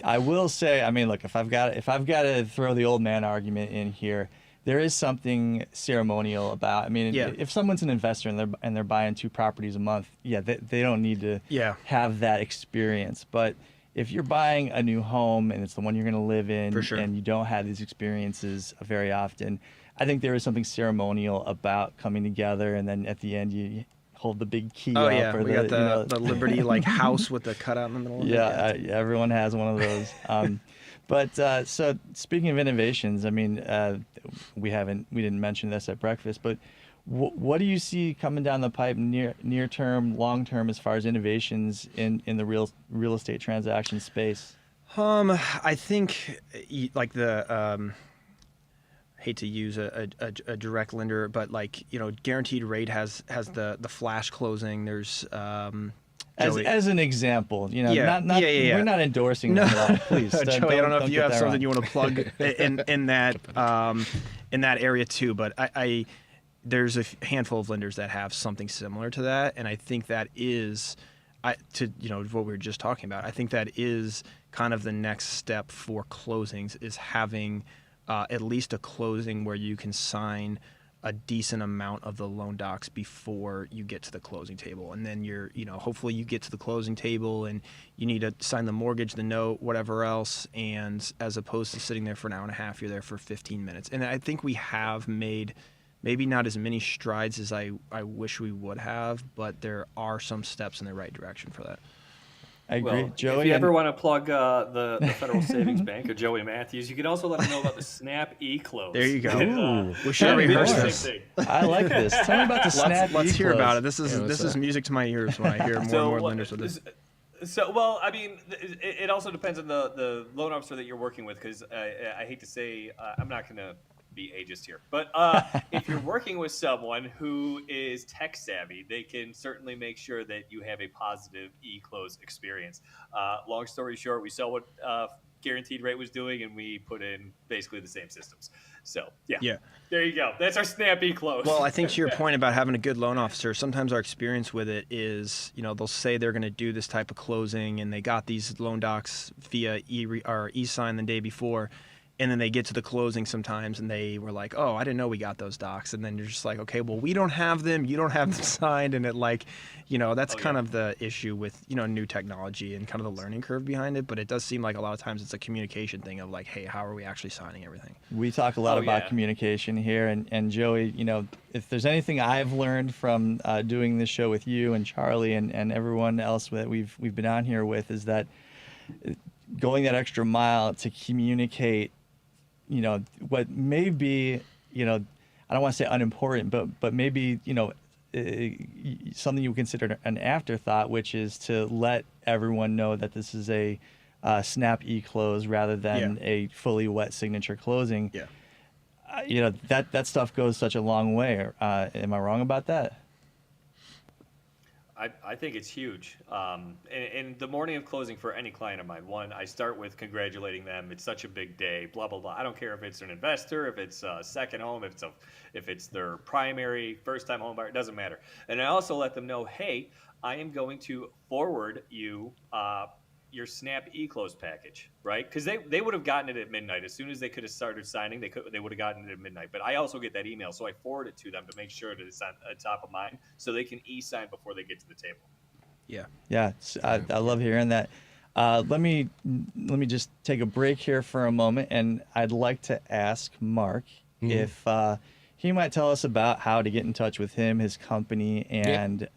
Speaker 1: I will say, I mean, look, if I've got to throw the old man argument in here, there is something ceremonial about. I mean, if someone's an investor and they're buying 2 properties a month, they don't need to have that experience. But if you're buying a new home and it's the one you're going to live in,
Speaker 4: For sure.
Speaker 1: and you don't have these experiences very often, I think there is something ceremonial about coming together, and then at the end you hold the big key up.
Speaker 4: Yeah, we got the Liberty like house with the cutout in the middle of it.
Speaker 1: Everyone has one of those. But so speaking of innovations, I mean, we didn't mention this at breakfast, but what do you see coming down the pipe near term, long term, as far as innovations in the real estate transaction space?
Speaker 4: I think like the hate to use a direct lender, but like, guaranteed rate has the flash closing. There's
Speaker 1: as an example,
Speaker 4: we're
Speaker 1: not endorsing that at all. Please,
Speaker 4: Joey, I don't know if you have something you want to plug in that area too, but there's a handful of lenders that have something similar to that, and I think that is what we were just talking about. I think that is kind of the next step for closings, is having at least a closing where you can sign a decent amount of the loan docs before you get to the closing table. And then hopefully you get to the closing table and you need to sign the mortgage, the note, whatever else. And as opposed to sitting there for an hour and a half, you're there for 15 minutes. And I think we have made maybe not as many strides as I wish we would have, but there are some steps in the right direction for that.
Speaker 1: I agree.
Speaker 3: Well,
Speaker 1: Joey,
Speaker 3: if you ever want to plug the Federal Savings Bank or Joey Mathews, you can also let them know about the Snap E-Close.
Speaker 4: There you go.
Speaker 1: Ooh.
Speaker 4: We should rehearse
Speaker 3: Same
Speaker 4: this.
Speaker 3: thing.
Speaker 1: I like this. Tell me about the Snap
Speaker 4: Let's hear
Speaker 1: E-Close.
Speaker 4: about it. This is music to my ears when I hear more and more lenders with this.
Speaker 3: So, well, I mean, it also depends on the loan officer that you're working with, because I hate to say, I'm not going to be ageist here, but if you're working with someone who is tech savvy, they can certainly make sure that you have a positive e-close experience. Long story short, we saw what Guaranteed Rate was doing, and we put in basically the same systems. So
Speaker 4: Yeah.
Speaker 3: there you go. That's our Snap E-Close.
Speaker 4: Well, I think to your point about having a good loan officer, sometimes our experience with it is, they'll say they're going to do this type of closing, and they got these loan docs via e-sign the day before, and then they get to the closing sometimes, and they were like, "Oh, I didn't know we got those docs," and then you're just like, "Okay, well, we don't have them. You don't have them signed," and it that's kind of the issue with new technology and kind of the learning curve behind it. But it does seem like a lot of times it's a communication thing of like, "Hey, how are we actually signing everything?"
Speaker 1: We talk a lot about communication here, and Joey, if there's anything I've learned from doing this show with you and Charlie and everyone else that we've been on here with, is that going that extra mile to communicate, what may be, I don't want to say unimportant, but maybe, something you would consider an afterthought, which is to let everyone know that this is a Snap E-Close rather than a fully wet signature closing.
Speaker 4: Yeah.
Speaker 1: That stuff goes such a long way. Am I wrong about that?
Speaker 3: I think it's huge. And the morning of closing for any client of mine, one, I start with congratulating them. It's such a big day, blah, blah, blah. I don't care if it's an investor, if it's a second home, if it's their primary first-time home buyer, it doesn't matter. And I also let them know, hey, I am going to forward you your Snap E-Close package, right? Because they would have gotten it at midnight. As soon as they could have started signing, they would have gotten it at midnight. But I also get that email, so I forward it to them to make sure that it's on top of mind, so they can e-sign before they get to the table.
Speaker 1: Yeah, I love hearing that. Let me just take a break here for a moment, and I'd like to ask Mark if he might tell us about how to get in touch with him, his company, and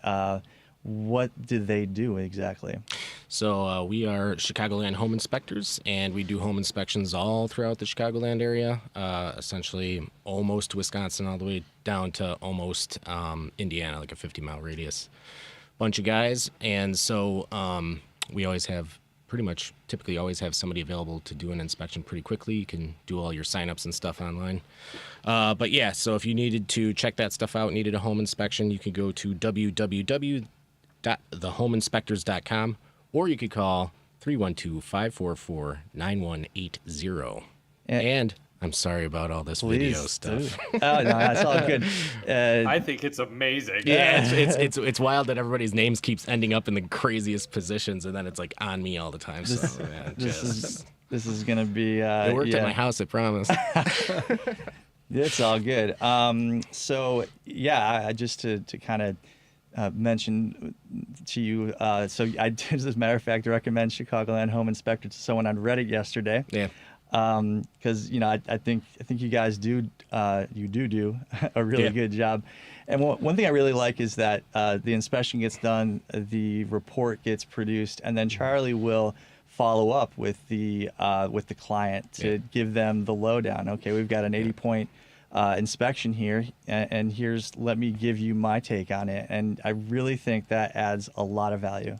Speaker 1: what do they do exactly?
Speaker 2: So we are Chicagoland Home Inspectors, and we do home inspections all throughout the Chicagoland area, essentially almost Wisconsin all the way down to almost Indiana, like a 50-mile radius. Bunch of guys, and so we typically always have somebody available to do an inspection pretty quickly. You can do all your signups and stuff online. But yeah, so if you needed to check that stuff out, needed a home inspection, you can go to www.thehomeinspectors.com, or you could call 312-544-9180. And I'm sorry about all this video stuff.
Speaker 1: Oh, no, that's all good.
Speaker 3: I think it's amazing.
Speaker 2: Yeah, it's wild that everybody's names keeps ending up in the craziest positions, and then it's like on me all the time.
Speaker 1: This is gonna be.
Speaker 2: It worked at my house, I promise.
Speaker 1: It's all good. So yeah, just to kind of mention to you. So I did, as a matter of fact, recommend Chicagoland Home Inspector to someone on Reddit yesterday. Yeah. Because I think you guys do a really good job. And one thing I really like is that the inspection gets done, the report gets produced, and then Charlie will follow up with the client to give them the lowdown. Okay, we've got an 80-point inspection here, and let me give you my take on it. And I really think that adds a lot of value.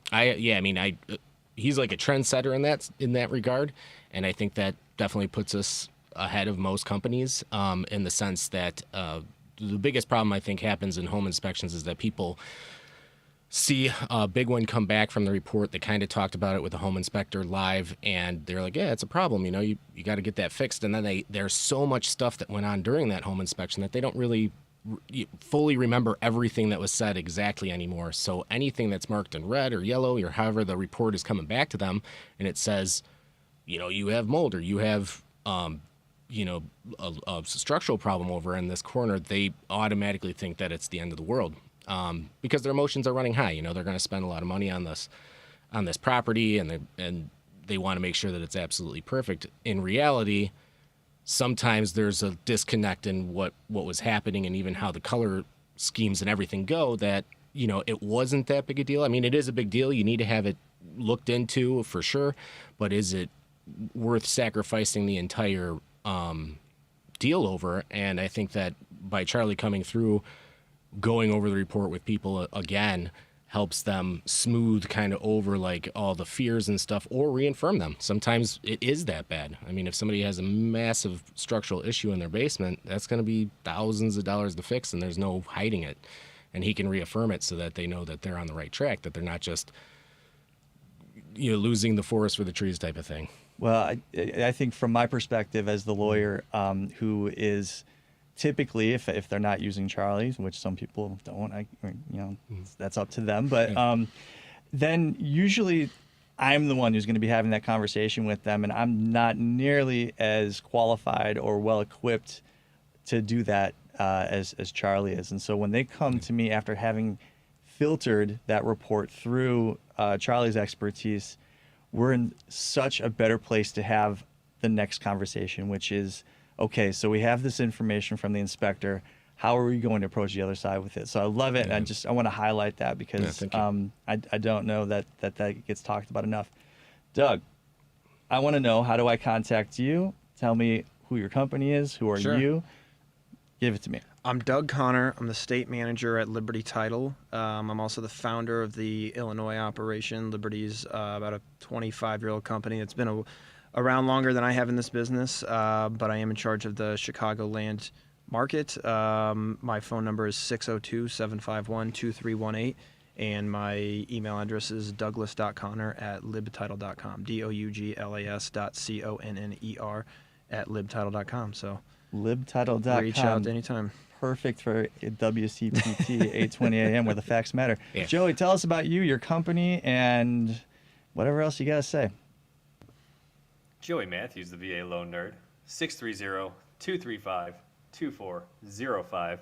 Speaker 1: He's like a trendsetter in that regard, and I think that definitely puts us ahead of most companies in the sense that the biggest problem I think happens in home inspections is that people see a big one come back from the report. They kind of talked about it with the home inspector live, and they're like, yeah, it's a problem. You got to get that fixed. And then there's so much stuff that went on during that home inspection that they don't really fully remember everything that was said exactly anymore. So anything that's marked in red or yellow or however the report is coming back to them, and it says, you have mold or you have, a structural problem over in this corner, they automatically think that it's the end of the world because their emotions are running high. They're going to spend a lot of money on this property, and they want to make sure that it's absolutely perfect. In reality, sometimes there's a disconnect in what was happening and even how the color schemes and everything go that, it wasn't that big a deal. I mean, it is a big deal. You need to have it looked into for sure, but is it worth sacrificing the entire deal over? And I think that by Charlie coming through, going over the report with people again, helps them smooth kind of over like all the fears and stuff, or reaffirm them. Sometimes it is that bad. I mean, if somebody has a massive structural issue in their basement, that's going to be thousands of dollars to fix, and there's no hiding it. And he can reaffirm it so that they know that they're on the right track, that they're not just losing the forest for the trees type of thing. Well, I think from my perspective as the lawyer, who is typically, if they're not using Charlie's, which some people don't, that's up to them. But then usually I'm the one who's going to be having that conversation with them, and I'm not nearly as qualified or well equipped to do that as Charlie is. And so when they come to me after having filtered that report through Charlie's expertise, we're in such a better place to have the next conversation, which is, okay, so we have this information from the inspector. How are we going to approach the other side with it? So I love it. And I want to highlight that because I don't know that gets talked about enough. Doug, I want to know, how do I contact you? Tell me who your company is. Who are you? Give it to me.
Speaker 4: I'm Doug Connor. I'm the state manager at Liberty Title. I'm also the founder of the Illinois operation. Liberty's about a 25-year-old company. It's been around longer than I have in this business, but I am in charge of the Chicagoland market. My phone number is 602-751-2318, and my email address is douglas.connor@libtitle.com, douglas.conner@libtitle.com. So
Speaker 1: libtitle.com.
Speaker 4: reach out anytime.
Speaker 1: Perfect for WCPT 8:20 a.m. where the facts matter.
Speaker 2: Yeah.
Speaker 1: Joey, tell us about you, your company, and whatever else you got to say.
Speaker 3: Joey Mathews, the VA loan nerd, 630-235-2405.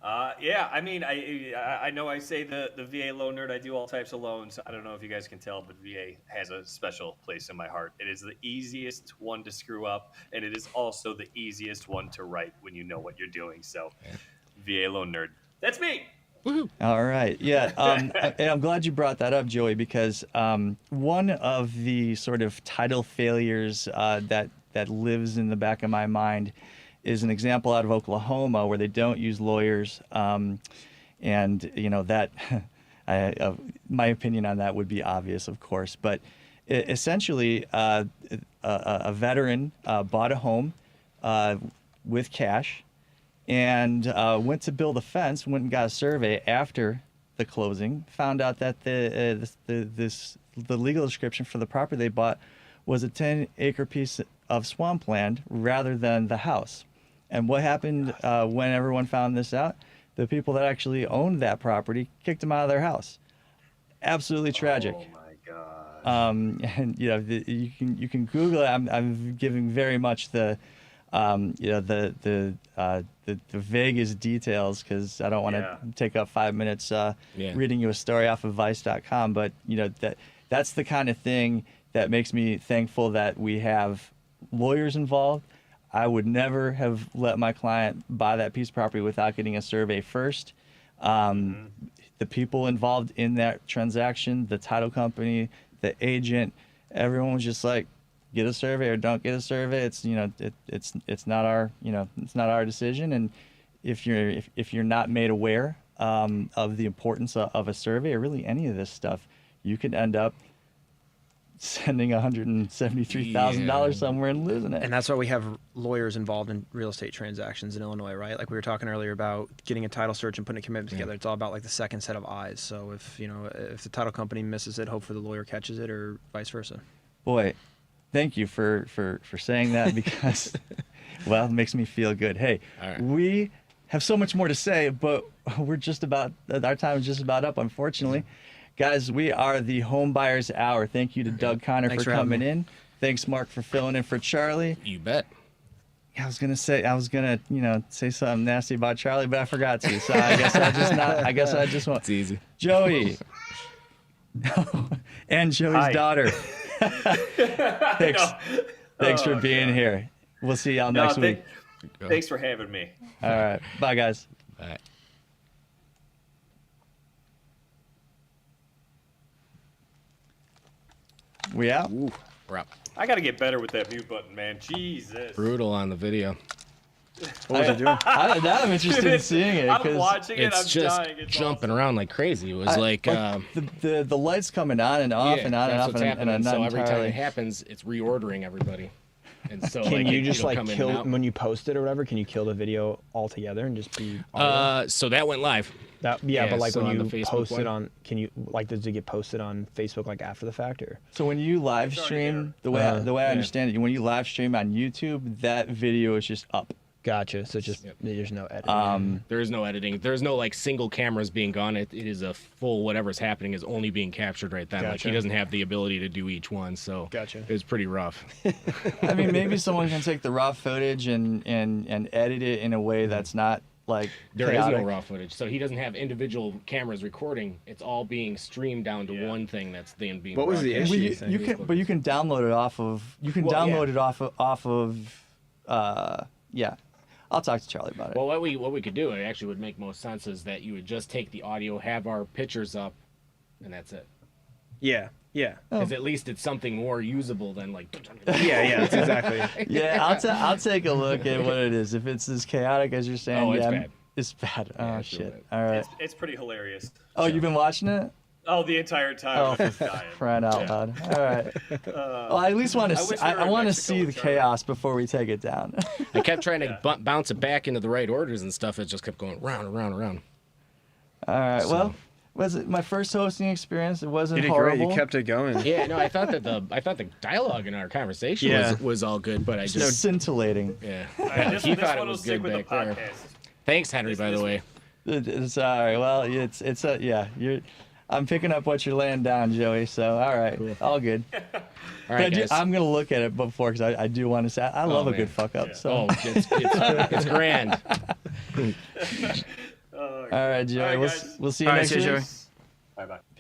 Speaker 3: I mean, I know I say the VA loan nerd. I do all types of loans. I don't know if you guys can tell, but VA has a special place in my heart. It is the easiest one to screw up, and it is also the easiest one to write when you know what you're doing. So, VA loan nerd. That's me.
Speaker 2: Woohoo.
Speaker 1: All right. Yeah. And I'm glad you brought that up, Joey, because one of the sort of title failures that lives in the back of my mind is an example out of Oklahoma where they don't use lawyers. And, that my opinion on that would be obvious, of course. But essentially, a veteran bought a home with cash and went to build a fence, went and got a survey after the closing, found out that the legal description for the property they bought was a 10-acre piece of swampland rather than the house. And what happened when everyone found this out? The people that actually owned that property kicked them out of their house. Absolutely tragic.
Speaker 3: Oh my God.
Speaker 1: And you can Google it. I'm giving very much the vaguest details because I don't want to take up 5 minutes reading you a story off of Vice.com. But that's the kind of thing that makes me thankful that we have lawyers involved. I would never have let my client buy that piece of property without getting a survey first. The people involved in that transaction, the title company, the agent, everyone was just like, get a survey or don't get a survey. It's it's not our decision. And if you're not made aware of the importance of a survey or really any of this stuff, you could end up sending $173,000 somewhere and losing it.
Speaker 4: And that's why we have lawyers involved in real estate transactions in Illinois, right? Like we were talking earlier about getting a title search and putting a commitment together. It's all about like the second set of eyes. So if the title company misses it, hopefully the lawyer catches it, or vice versa.
Speaker 1: Boy, thank you for saying that because, well, it makes me feel good. Hey, we have so much more to say, but our time is just about up, unfortunately. Guys, we are the Home Buyers Hour. Thank you to Doug Connor for coming in. Thanks, Mark, for filling in for Charlie.
Speaker 2: You bet.
Speaker 1: I was gonna say something nasty about Charlie, but I forgot to. So I guess I just won't.
Speaker 2: It's easy.
Speaker 1: Joey. And Joey's daughter. Thanks for being here. We'll see y'all next week.
Speaker 3: Thanks for having me.
Speaker 1: All right. Bye, guys.
Speaker 2: Bye.
Speaker 1: We out?
Speaker 2: Ooh, we're up.
Speaker 3: I got to get better with that mute button, man. Jesus.
Speaker 2: Brutal on the video.
Speaker 4: What was it doing?
Speaker 1: Now I'm interested in seeing it.
Speaker 3: I'm watching it.
Speaker 2: It's
Speaker 3: I'm
Speaker 2: just
Speaker 3: dying. It's
Speaker 2: jumping
Speaker 3: awesome.
Speaker 2: around like crazy. It was
Speaker 1: the lights coming on and off and on and
Speaker 2: that's
Speaker 1: off
Speaker 2: what's
Speaker 1: and
Speaker 2: happening.
Speaker 1: I'm not
Speaker 2: So every time
Speaker 1: entirely.
Speaker 2: it happens, it's reordering everybody. And so
Speaker 4: Can you just
Speaker 2: it'll
Speaker 4: like
Speaker 2: come in and
Speaker 4: kill
Speaker 2: out.
Speaker 4: when you post it or whatever? Can you kill the video altogether and just be?
Speaker 2: So that went live.
Speaker 4: But
Speaker 2: Yeah,
Speaker 4: like
Speaker 2: so
Speaker 4: when
Speaker 2: on
Speaker 4: you
Speaker 2: the Facebook
Speaker 4: post
Speaker 2: one?
Speaker 4: it on, can you like does it get posted on Facebook like after the fact or?
Speaker 1: So when you live
Speaker 3: already
Speaker 1: stream,
Speaker 3: there.
Speaker 1: the way I
Speaker 2: Yeah.
Speaker 1: understand it, when you live stream on YouTube, that video is just up.
Speaker 4: Gotcha. So just there's no editing.
Speaker 2: There is no editing. There's no like single cameras being gone. It is a full whatever's happening is only being captured right then. Like
Speaker 4: Gotcha.
Speaker 2: he doesn't have the ability to do each one. So
Speaker 4: Gotcha.
Speaker 2: it was pretty rough.
Speaker 1: I mean, maybe someone can take the raw footage and edit it in a way that's not like
Speaker 2: There is
Speaker 1: chaotic.
Speaker 2: no raw footage, so he doesn't have individual cameras recording. It's all being streamed down to one thing that's then being.
Speaker 4: What was the
Speaker 2: broadcast.
Speaker 4: issue?
Speaker 1: Well, you can download it off of download it off of yeah. I'll talk to Charlie about it.
Speaker 2: Well, what we could do, it actually would make most sense, is that you would just take the audio, have our pictures up, and that's it.
Speaker 4: Yeah.
Speaker 2: Because at least it's something more usable than like.
Speaker 4: Yeah. That's exactly.
Speaker 1: Yeah, I'll take a look at what it is. If it's as chaotic as you're saying,
Speaker 2: Oh, it's
Speaker 1: yeah,
Speaker 2: bad.
Speaker 1: it's bad.
Speaker 2: Yeah,
Speaker 1: Oh
Speaker 2: it's real
Speaker 1: shit!
Speaker 2: bad.
Speaker 1: All right.
Speaker 3: It's pretty hilarious.
Speaker 1: Oh, you've been watching it?
Speaker 3: Oh, the entire time.
Speaker 1: Oh,
Speaker 3: I was just dying.
Speaker 1: Crying out
Speaker 3: Yeah.
Speaker 1: loud. All right. Well, I at least want to.
Speaker 3: I wish we were
Speaker 1: I
Speaker 3: in
Speaker 1: want to
Speaker 3: Mexico
Speaker 1: see the
Speaker 3: with Charlie.
Speaker 1: chaos before we take it down.
Speaker 2: I kept trying to bounce it back into the right orders and stuff. It just kept going round and round and round.
Speaker 1: All right.
Speaker 2: So-
Speaker 1: Well, was it my first hosting experience? It wasn't
Speaker 4: You did
Speaker 1: horrible.
Speaker 4: great. You kept it going.
Speaker 2: Yeah, no, I thought the dialogue in our conversation
Speaker 4: Yeah.
Speaker 2: was all good, but I
Speaker 1: Just
Speaker 2: just
Speaker 1: scintillating.
Speaker 2: yeah.
Speaker 3: All right, this
Speaker 2: He
Speaker 3: this
Speaker 2: thought it
Speaker 3: one will
Speaker 2: was
Speaker 3: stick
Speaker 2: good
Speaker 3: with the
Speaker 2: back there.
Speaker 3: podcast.
Speaker 2: Thanks, Henry, by the
Speaker 3: this
Speaker 2: way.
Speaker 1: It's all right. Well, it's yeah. I'm picking up what you're laying down, Joey. So all right, all good.
Speaker 2: All
Speaker 1: But
Speaker 2: right, guys.
Speaker 1: I'm gonna look at it before because I do want to say I love a
Speaker 2: man.
Speaker 1: good fuck up.
Speaker 3: Yeah.
Speaker 1: So
Speaker 2: Oh, it's grand.
Speaker 1: all right, Joey.
Speaker 3: All right,
Speaker 1: we'll
Speaker 3: guys.
Speaker 1: we'll see you
Speaker 4: All right,
Speaker 1: next
Speaker 4: see you,
Speaker 1: week.
Speaker 4: Joey.
Speaker 3: Bye bye.
Speaker 1: Peace.